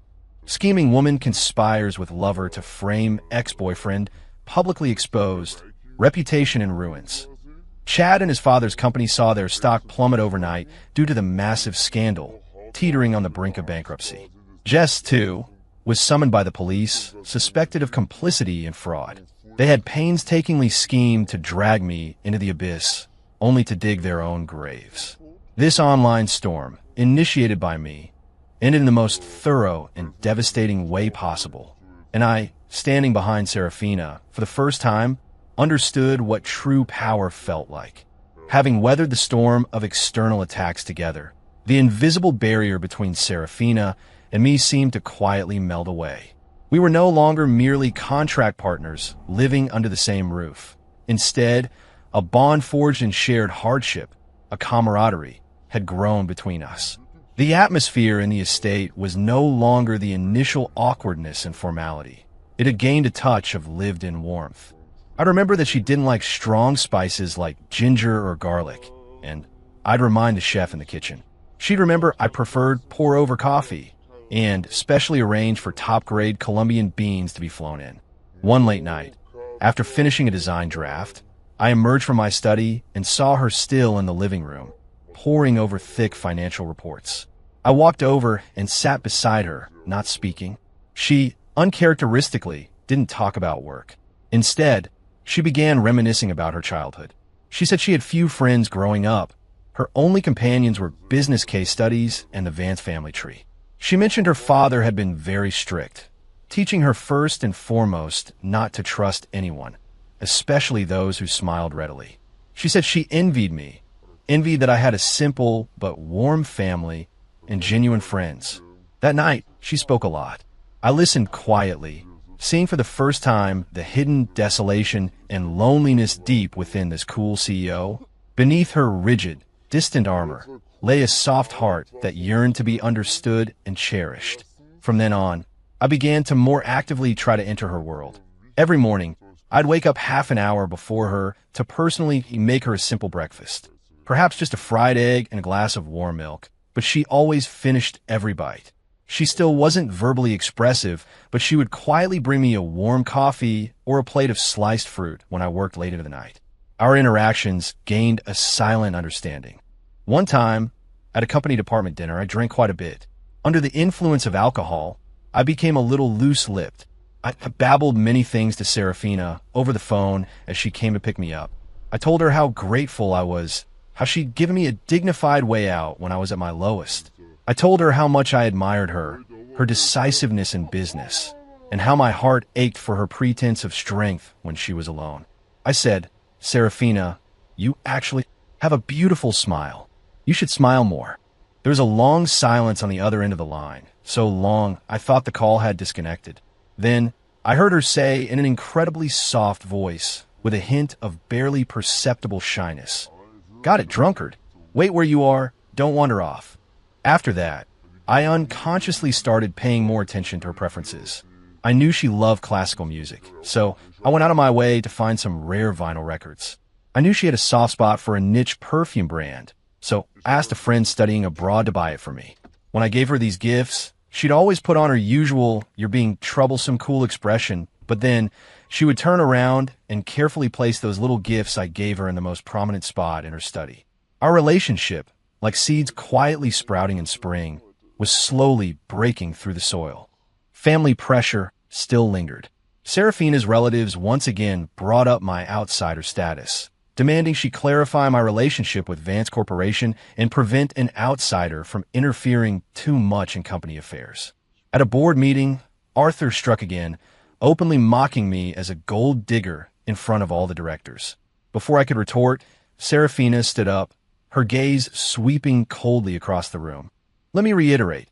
Scheming woman conspires with lover to frame ex-boyfriend, publicly exposed, reputation in ruins. Chad and his father's company saw their stock plummet overnight due to the massive scandal, teetering on the brink of bankruptcy. Jess, too, was summoned by the police, suspected of complicity in fraud. They had painstakingly schemed to drag me into the abyss, only to dig their own graves. This online storm, initiated by me, ended in the most thorough and devastating way possible. And I, standing behind Serafina, for the first time, understood what true power felt like. Having weathered the storm of external attacks together, the invisible barrier between Serafina and me seemed to quietly melt away. We were no longer merely contract partners living under the same roof. Instead, a bond forged in shared hardship, a camaraderie, had grown between us. The atmosphere in the estate was no longer the initial awkwardness and formality. It had gained a touch of lived-in warmth. I'd remember that she didn't like strong spices like ginger or garlic, and I'd remind the chef in the kitchen. She'd remember I preferred pour-over coffee, and specially arranged for top-grade Colombian beans to be flown in. One late night, after finishing a design draft, I emerged from my study and saw her still in the living room, poring over thick financial reports. I walked over and sat beside her, not speaking. She, uncharacteristically, didn't talk about work. Instead, she began reminiscing about her childhood. She said she had few friends growing up. Her only companions were business case studies and the Vance family tree. She mentioned her father had been very strict, teaching her first and foremost not to trust anyone, especially those who smiled readily. She said she envied me, envied that I had a simple but warm family and genuine friends. That night, she spoke a lot. I listened quietly, seeing for the first time the hidden desolation and loneliness deep within this cool CEO. Beneath her rigid, distant armor lay a soft heart that yearned to be understood and cherished. From then on, I began to more actively try to enter her world. Every morning, I'd wake up half an hour before her to personally make her a simple breakfast. Perhaps just a fried egg and a glass of warm milk, but she always finished every bite. She still wasn't verbally expressive, but she would quietly bring me a warm coffee or a plate of sliced fruit when I worked late into the night. Our interactions gained a silent understanding. One time, at a company department dinner, I drank quite a bit. Under the influence of alcohol, I became a little loose-lipped. I babbled many things to Serafina over the phone as she came to pick me up. I told her how grateful I was, how she'd given me a dignified way out when I was at my lowest. I told her how much I admired her, her decisiveness in business, and how my heart ached for her pretense of strength when she was alone. I said, "Serafina, you actually have a beautiful smile. You should smile more." There was a long silence on the other end of the line, so long I thought the call had disconnected. Then I heard her say in an incredibly soft voice, with a hint of barely perceptible shyness, "Got it, drunkard. Wait where you are. Don't wander off." After that, I unconsciously started paying more attention to her preferences. I knew she loved classical music, so I went out of my way to find some rare vinyl records. I knew she had a soft spot for a niche perfume brand, so I asked a friend studying abroad to buy it for me. When I gave her these gifts, she'd always put on her usual, "you're being troublesome" cool expression, but then she would turn around and carefully place those little gifts I gave her in the most prominent spot in her study. Our relationship, like seeds quietly sprouting in spring, was slowly breaking through the soil. Family pressure still lingered. Serafina's relatives once again brought up my outsider status, demanding she clarify my relationship with Vance Corporation and prevent an outsider from interfering too much in company affairs. At a board meeting, Arthur struck again, openly mocking me as a gold digger in front of all the directors. Before I could retort, Serafina stood up, her gaze sweeping coldly across the room. "Let me reiterate.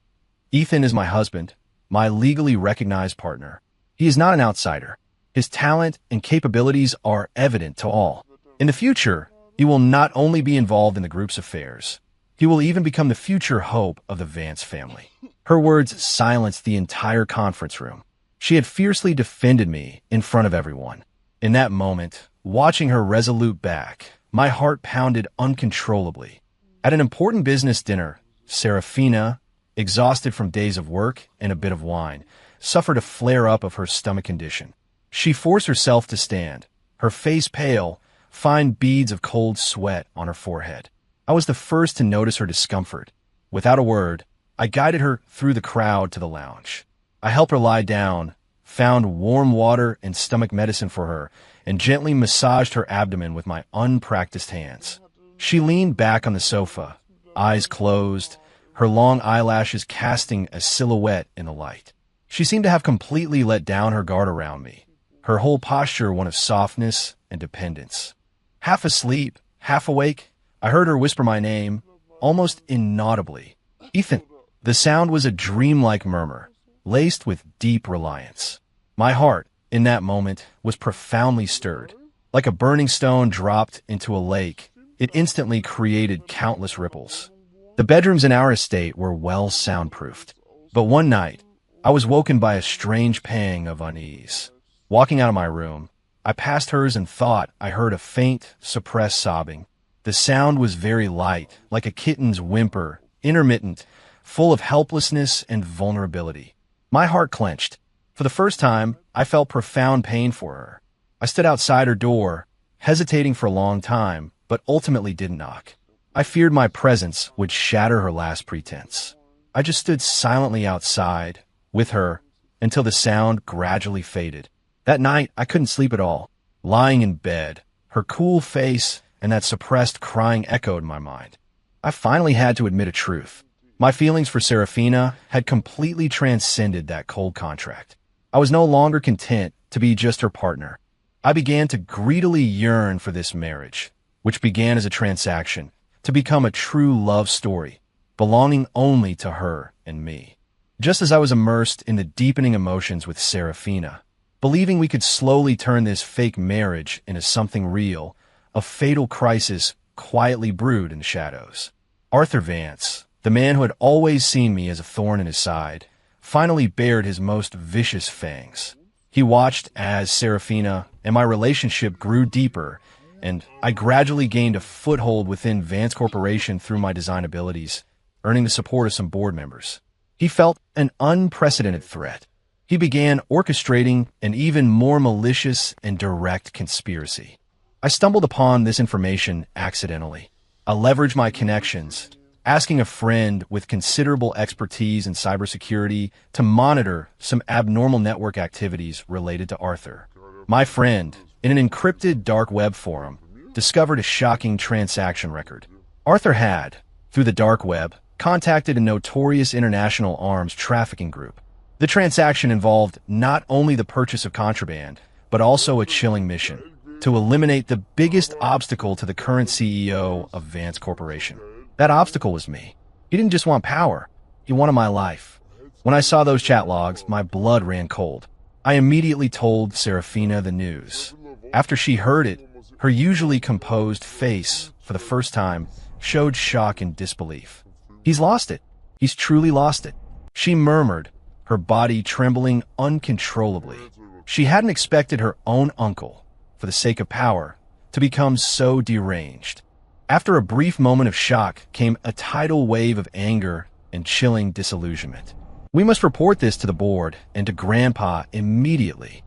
Ethan is my husband, my legally recognized partner. He is not an outsider. His talent and capabilities are evident to all. In the future, he will not only be involved in the group's affairs, he will even become the future hope of the Vance family." Her words silenced the entire conference room. She had fiercely defended me in front of everyone. In that moment, watching her resolute back, my heart pounded uncontrollably. At an important business dinner, Serafina, exhausted from days of work and a bit of wine, suffered a flare-up of her stomach condition. She forced herself to stand, her face pale, fine beads of cold sweat on her forehead. I was the first to notice her discomfort. Without a word, I guided her through the crowd to the lounge. I helped her lie down, found warm water and stomach medicine for her, and gently massaged her abdomen with my unpracticed hands. She leaned back on the sofa, eyes closed, her long eyelashes casting a silhouette in the light. She seemed to have completely let down her guard around me, her whole posture one of softness and dependence. Half asleep, half awake, I heard her whisper my name, almost inaudibly. "Ethan." The sound was a dreamlike murmur, laced with deep reliance. My heart, in that moment, was profoundly stirred. Like a burning stone dropped into a lake, it instantly created countless ripples. The bedrooms in our estate were well soundproofed. But one night, I was woken by a strange pang of unease. Walking out of my room, I passed hers and thought I heard a faint, suppressed sobbing. The sound was very light, like a kitten's whimper, intermittent, full of helplessness and vulnerability. My heart clenched. For the first time, I felt profound pain for her. I stood outside her door, hesitating for a long time, but ultimately didn't knock. I feared my presence would shatter her last pretense. I just stood silently outside, with her, until the sound gradually faded. That night, I couldn't sleep at all. Lying in bed, her cool face and that suppressed crying echoed in my mind. I finally had to admit a truth. My feelings for Serafina had completely transcended that cold contract. I was no longer content to be just her partner. I began to greedily yearn for this marriage, which began as a transaction, to become a true love story, belonging only to her and me. Just as I was immersed in the deepening emotions with Serafina, believing we could slowly turn this fake marriage into something real, a fatal crisis quietly brewed in the shadows. Arthur Vance, the man who had always seen me as a thorn in his side, finally bared his most vicious fangs. He watched as Serafina and my relationship grew deeper, and I gradually gained a foothold within Vance Corporation through my design abilities, earning the support of some board members. He felt an unprecedented threat. He began orchestrating an even more malicious and direct conspiracy. I stumbled upon this information accidentally. I leveraged my connections, asking a friend with considerable expertise in cybersecurity to monitor some abnormal network activities related to Arthur. My friend, in an encrypted dark web forum, discovered a shocking transaction record. Arthur had, through the dark web, contacted a notorious international arms trafficking group. The transaction involved not only the purchase of contraband, but also a chilling mission to eliminate the biggest obstacle to the current CEO of Vance Corporation. That obstacle was me. He didn't just want power, he wanted my life. When I saw those chat logs, my blood ran cold. I immediately told Serafina the news. After she heard it, her usually composed face, for the first time, showed shock and disbelief. He's lost it. He's truly lost it. She murmured, her body trembling uncontrollably. She hadn't expected her own uncle, for the sake of power, to become so deranged. After a brief moment of shock came a tidal wave of anger and chilling disillusionment. We must report this to the board and to Grandpa immediately.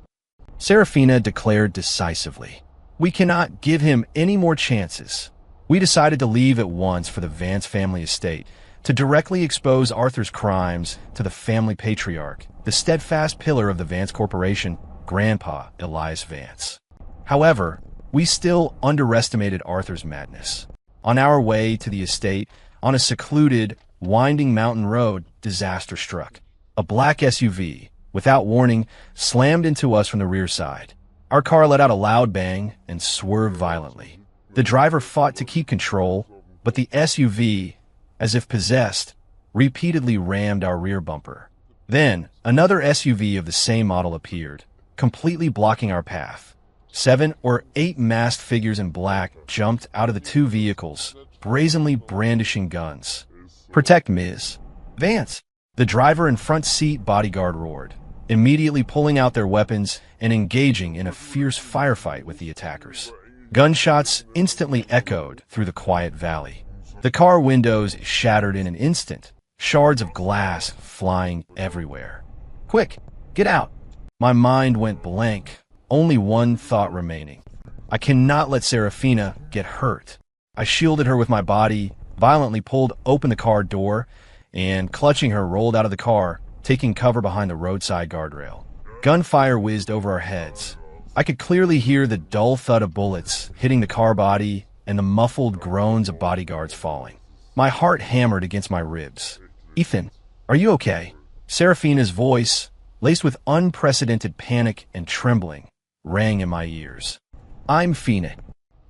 Serafina declared decisively. We cannot give him any more chances. We decided to leave at once for the Vance family estate to directly expose Arthur's crimes to the family patriarch, the steadfast pillar of the Vance Corporation, Grandpa Elias Vance. However, we still underestimated Arthur's madness. On our way to the estate, on a secluded, winding mountain road, disaster struck. A black SUV, without warning, slammed into us from the rear side. Our car let out a loud bang and swerved violently. The driver fought to keep control, but the SUV, as if possessed, repeatedly rammed our rear bumper. Then, another SUV of the same model appeared, completely blocking our path. 7 or 8 masked figures in black jumped out of the two vehicles, brazenly brandishing guns. Protect Ms. Vance, the driver and front seat bodyguard roared, immediately pulling out their weapons and engaging in a fierce firefight with the attackers. Gunshots instantly echoed through the quiet valley. The car windows shattered in an instant, shards of glass flying everywhere. Quick, get out! My mind went blank, only one thought remaining. I cannot let Serafina get hurt. I shielded her with my body, violently pulled open the car door, and clutching her rolled out of the car, taking cover behind the roadside guardrail. Gunfire whizzed over our heads. I could clearly hear the dull thud of bullets hitting the car body and the muffled groans of bodyguards falling. My heart hammered against my ribs. Ethan, are you okay? Serafina's voice, laced with unprecedented panic and trembling, rang in my ears. I'm Fina.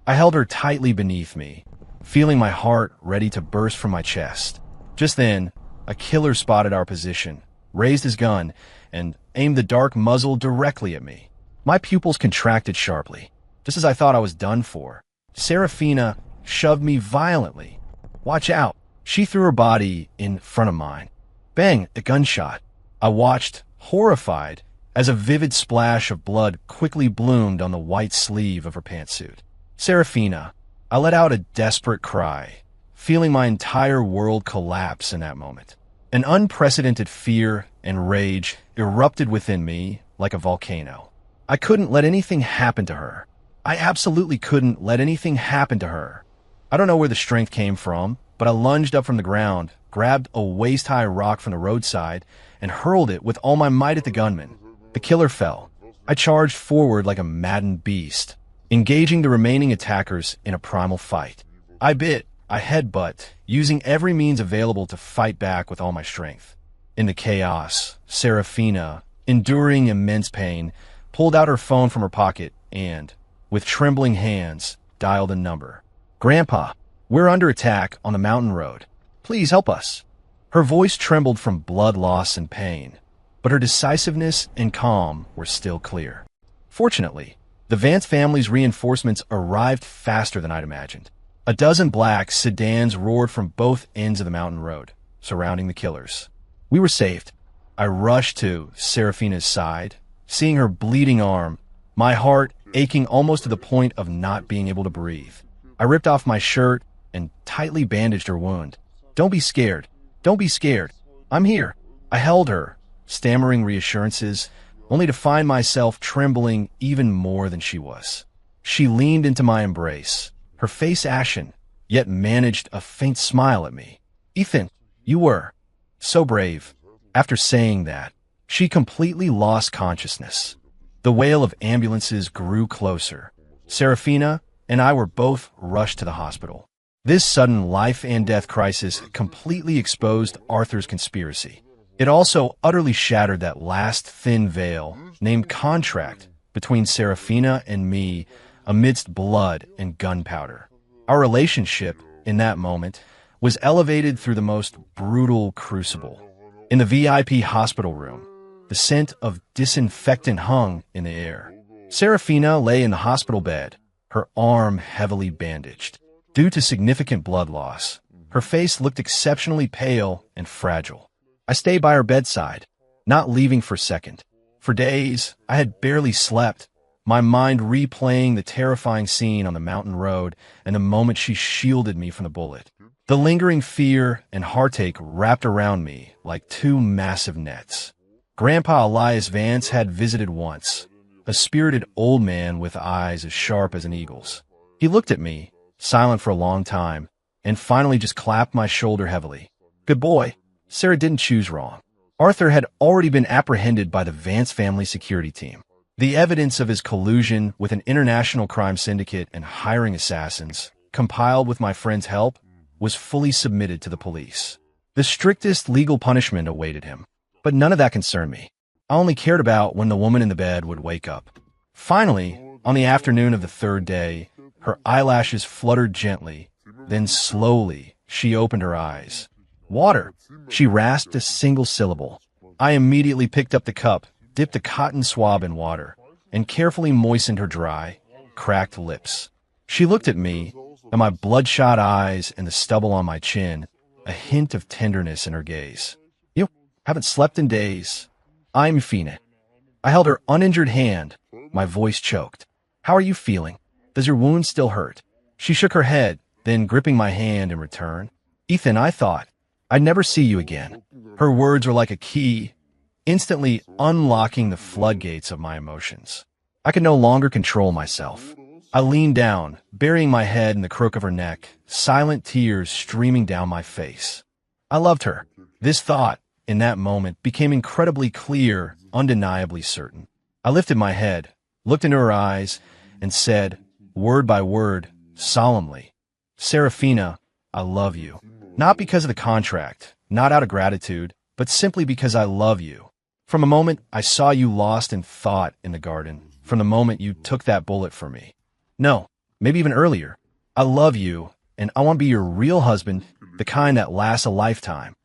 I held her tightly beneath me, feeling my heart ready to burst from my chest. Just then, a killer spotted our position, raised his gun, and aimed the dark muzzle directly at me. My pupils contracted sharply, just as I thought I was done for. Serafina shoved me violently. Watch out! She threw her body in front of mine. Bang! A gunshot. I watched, horrified, as a vivid splash of blood quickly bloomed on the white sleeve of her pantsuit. Serafina, I let out a desperate cry, feeling my entire world collapse in that moment. An unprecedented fear and rage erupted within me like a volcano. I couldn't let anything happen to her. I absolutely couldn't let anything happen to her. I don't know where the strength came from, but I lunged up from the ground, grabbed a waist-high rock from the roadside, and hurled it with all my might at the gunman. The killer fell. I charged forward like a maddened beast, engaging the remaining attackers in a primal fight. I headbutt, using every means available to fight back with all my strength. In the chaos, Serafina, enduring immense pain, pulled out her phone from her pocket and, with trembling hands, dialed a number. Grandpa, we're under attack on the mountain road. Please help us. Her voice trembled from blood loss and pain, but her decisiveness and calm were still clear. Fortunately, the Vance family's reinforcements arrived faster than I'd imagined. A dozen black sedans roared from both ends of the mountain road, surrounding the killers. We were saved. I rushed to Serafina's side, seeing her bleeding arm, my heart aching almost to the point of not being able to breathe. I ripped off my shirt and tightly bandaged her wound. "Don't be scared. Don't be scared. I'm here." I held her, stammering reassurances, only to find myself trembling even more than she was. She leaned into my embrace, her face ashen, yet managed a faint smile at me. "Ethan, you were so brave." After saying that, she completely lost consciousness. The wail of ambulances grew closer. Serafina and I were both rushed to the hospital. This sudden life and death crisis completely exposed Arthur's conspiracy. It also utterly shattered that last thin veil named contract between Serafina and me amidst blood and gunpowder. Our relationship, in that moment, was elevated through the most brutal crucible. In the VIP hospital room, the scent of disinfectant hung in the air. Serafina lay in the hospital bed, her arm heavily bandaged. Due to significant blood loss, her face looked exceptionally pale and fragile. I stayed by her bedside, not leaving for a second. For days, I had barely slept, my mind replaying the terrifying scene on the mountain road and the moment she shielded me from the bullet. The lingering fear and heartache wrapped around me like two massive nets. Grandpa Elias Vance had visited once, a spirited old man with eyes as sharp as an eagle's. He looked at me, silent for a long time, and finally just clapped my shoulder heavily. "Good boy. Sarah didn't choose wrong." Arthur had already been apprehended by the Vance family security team. The evidence of his collusion with an international crime syndicate and hiring assassins, compiled with my friend's help, was fully submitted to the police. The strictest legal punishment awaited him, but none of that concerned me. I only cared about when the woman in the bed would wake up. Finally, on the afternoon of the third day, her eyelashes fluttered gently, then slowly she opened her eyes. "Water," she rasped a single syllable. I immediately picked up the cup, dipped a cotton swab in water, and carefully moistened her dry, cracked lips. She looked at me, and my bloodshot eyes and the stubble on my chin, a hint of tenderness in her gaze. "You haven't slept in days. I'm Fina." I held her uninjured hand, my voice choked. "How are you feeling? Does your wound still hurt?" She shook her head, then gripping my hand in return. "Ethan, I thought I'd never see you again." Her words were like a key, instantly unlocking the floodgates of my emotions. I could no longer control myself. I leaned down, burying my head in the crook of her neck, silent tears streaming down my face. I loved her. This thought, in that moment, became incredibly clear, undeniably certain. I lifted my head, looked into her eyes, and said, word by word, solemnly, "Serafina, I love you. Not because of the contract, not out of gratitude, but simply because I love you. From the moment I saw you lost in thought in the garden, from the moment you took that bullet for me. No, maybe even earlier. I love you, and I want to be your real husband, the kind that lasts a lifetime."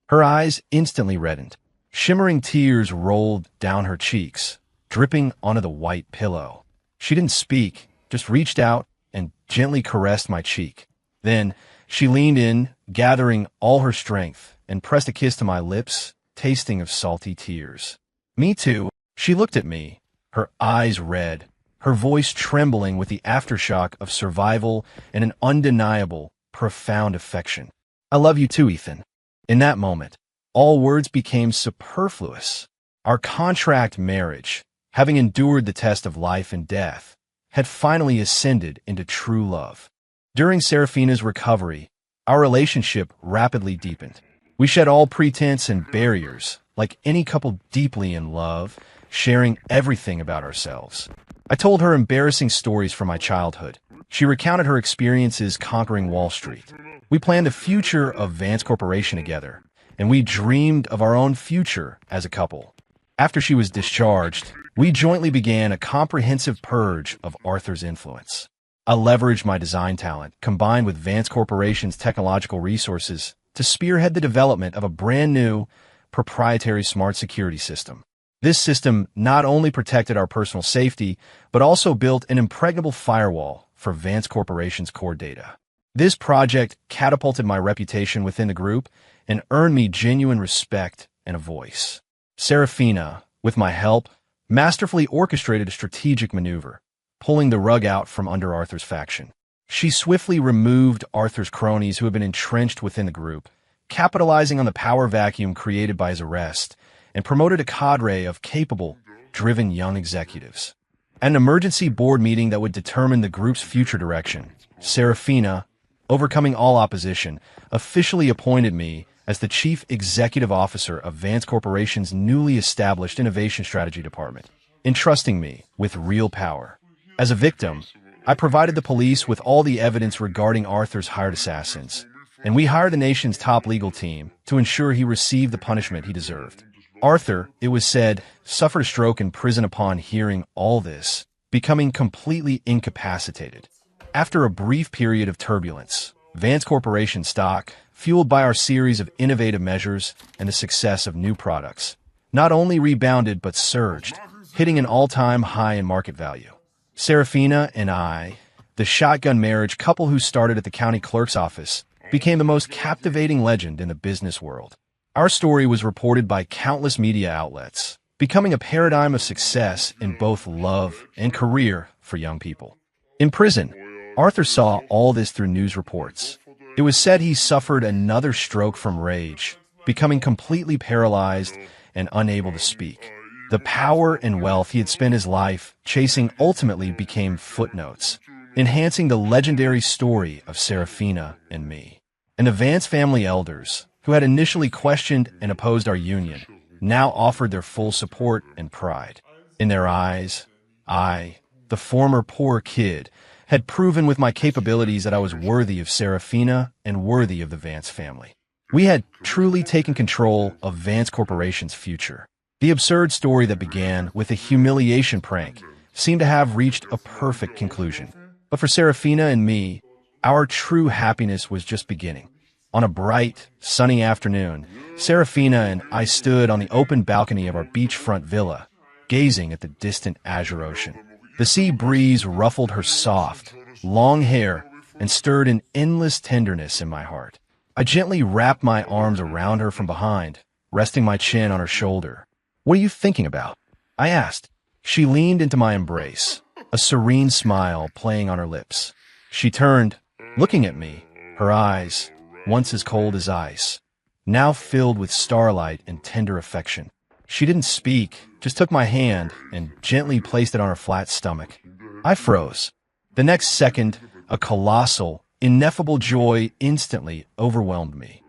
Her eyes instantly reddened. Shimmering tears rolled down her cheeks, dripping onto the white pillow. She didn't speak, just reached out and gently caressed my cheek. Then she leaned in, gathering all her strength, and pressed a kiss to my lips, tasting of salty tears. "Me too." She looked at me, her eyes red, her voice trembling with the aftershock of survival and an undeniable, profound affection. "I love you too, Ethan." In that moment, all words became superfluous. Our contract marriage, having endured the test of life and death, had finally ascended into true love. During Serafina's recovery, our relationship rapidly deepened. We shed all pretense and barriers, like any couple deeply in love, sharing everything about ourselves. I told her embarrassing stories from my childhood. She recounted her experiences conquering Wall Street. We planned the future of Vance Corporation together, and we dreamed of our own future as a couple. After she was discharged, we jointly began a comprehensive purge of Arthur's influence. I leveraged my design talent, combined with Vance Corporation's technological resources, to spearhead the development of a brand new, proprietary smart security system. This system not only protected our personal safety, but also built an impregnable firewall for Vance Corporation's core data. This project catapulted my reputation within the group and earned me genuine respect and a voice. Serafina, with my help, masterfully orchestrated a strategic maneuver, pulling the rug out from under Arthur's faction. She swiftly removed Arthur's cronies who had been entrenched within the group, capitalizing on the power vacuum created by his arrest, and promoted a cadre of capable, driven young executives. At an emergency board meeting that would determine the group's future direction, Serafina, overcoming all opposition, officially appointed me as the Chief Executive Officer of Vance Corporation's newly established Innovation Strategy Department, entrusting me with real power. As a victim, I provided the police with all the evidence regarding Arthur's hired assassins, and we hired the nation's top legal team to ensure he received the punishment he deserved. Arthur, it was said, suffered a stroke in prison upon hearing all this, becoming completely incapacitated. After a brief period of turbulence, Vance Corporation stock, fueled by our series of innovative measures and the success of new products, not only rebounded but surged, hitting an all-time high in market value. Serafina and I, the shotgun marriage couple who started at the county clerk's office, became the most captivating legend in the business world. Our story was reported by countless media outlets, becoming a paradigm of success in both love and career for young people. In prison, Arthur saw all this through news reports. It was said he suffered another stroke from rage, becoming completely paralyzed and unable to speak. The power and wealth he had spent his life chasing ultimately became footnotes, enhancing the legendary story of Serafina and me. And the Vance family elders, who had initially questioned and opposed our union, now offered their full support and pride. In their eyes, I, the former poor kid, had proven with my capabilities that I was worthy of Serafina and worthy of the Vance family. We had truly taken control of Vance Corporation's future. The absurd story that began with a humiliation prank seemed to have reached a perfect conclusion. But for Serafina and me, our true happiness was just beginning. On a bright, sunny afternoon, Serafina and I stood on the open balcony of our beachfront villa, gazing at the distant azure ocean. The sea breeze ruffled her soft, long hair and stirred an endless tenderness in my heart. I gently wrapped my arms around her from behind, resting my chin on her shoulder. "What are you thinking about?" I asked. She leaned into my embrace, a serene smile playing on her lips. She turned, looking at me, her eyes, once as cold as ice, now filled with starlight and tender affection. She didn't speak, just took my hand and gently placed it on her flat stomach. I froze. The next second, a colossal, ineffable joy instantly overwhelmed me.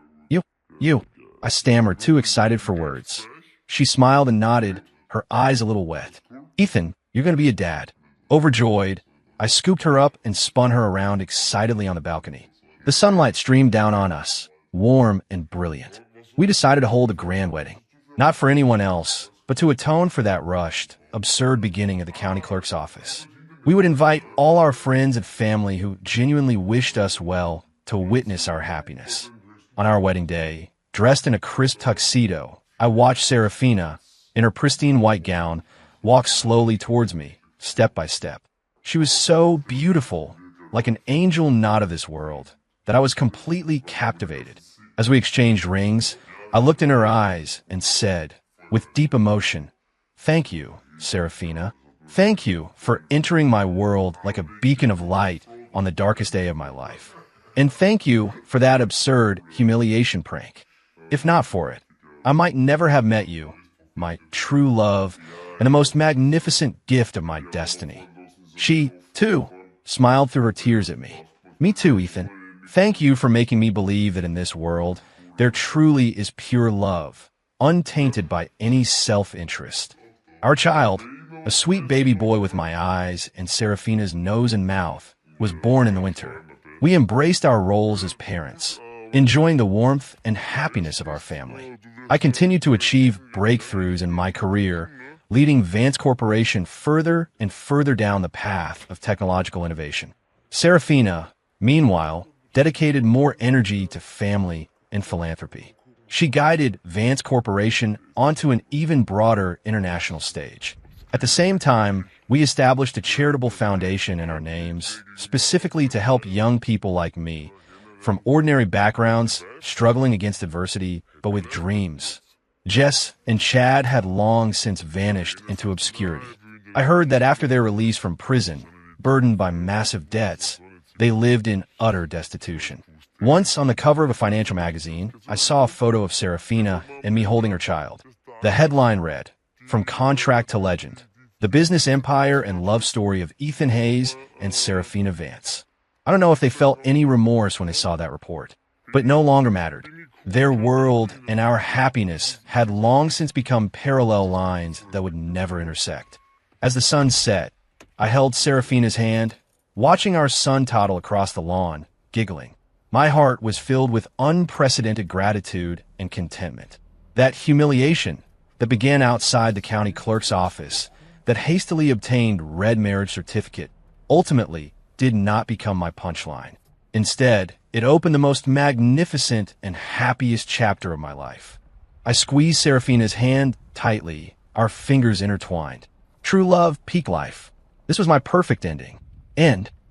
You, I stammered, too excited for words. She smiled and nodded, her eyes a little wet. "Ethan, you're going to be a dad." Overjoyed, I scooped her up and spun her around excitedly on the balcony. The sunlight streamed down on us, warm and brilliant. We decided to hold a grand wedding. Not for anyone else, but to atone for that rushed, absurd beginning at the county clerk's office. We would invite all our friends and family who genuinely wished us well to witness our happiness. On our wedding day, dressed in a crisp tuxedo, I watched Serafina, in her pristine white gown, walk slowly towards me, step by step. She was so beautiful, like an angel not of this world, that I was completely captivated. As we exchanged rings, I looked in her eyes and said, with deep emotion, "Thank you, Serafina. Thank you for entering my world like a beacon of light on the darkest day of my life. And thank you for that absurd humiliation prank. If not for it, I might never have met you, my true love, and the most magnificent gift of my destiny." She, too, smiled through her tears at me. "Me too, Ethan. Thank you for making me believe that in this world, there truly is pure love, untainted by any self-interest." Our child, a sweet baby boy with my eyes and Serafina's nose and mouth, was born in the winter. We embraced our roles as parents, enjoying the warmth and happiness of our family. I continued to achieve breakthroughs in my career, leading Vance Corporation further and further down the path of technological innovation. Serafina, meanwhile, dedicated more energy to family and philanthropy. She guided Vance Corporation onto an even broader international stage. At the same time, we established a charitable foundation in our names, specifically to help young people like me, from ordinary backgrounds, struggling against adversity, but with dreams. Jess and Chad had long since vanished into obscurity. I heard that after their release from prison, burdened by massive debts, they lived in utter destitution. Once, on the cover of a financial magazine, I saw a photo of Serafina and me holding her child. The headline read, "From Contract to Legend, the business empire and love story of Ethan Hayes and Serafina Vance." I don't know if they felt any remorse when they saw that report, but it no longer mattered. Their world and our happiness had long since become parallel lines that would never intersect. As the sun set, I held Serafina's hand, watching our son toddle across the lawn, giggling. My heart was filled with unprecedented gratitude and contentment. That humiliation that began outside the county clerk's office, that hastily obtained red marriage certificate, ultimately did not become my punchline. Instead, it opened the most magnificent and happiest chapter of my life. I squeezed Serafina's hand tightly, our fingers intertwined. True love, peak life. This was my perfect ending. End.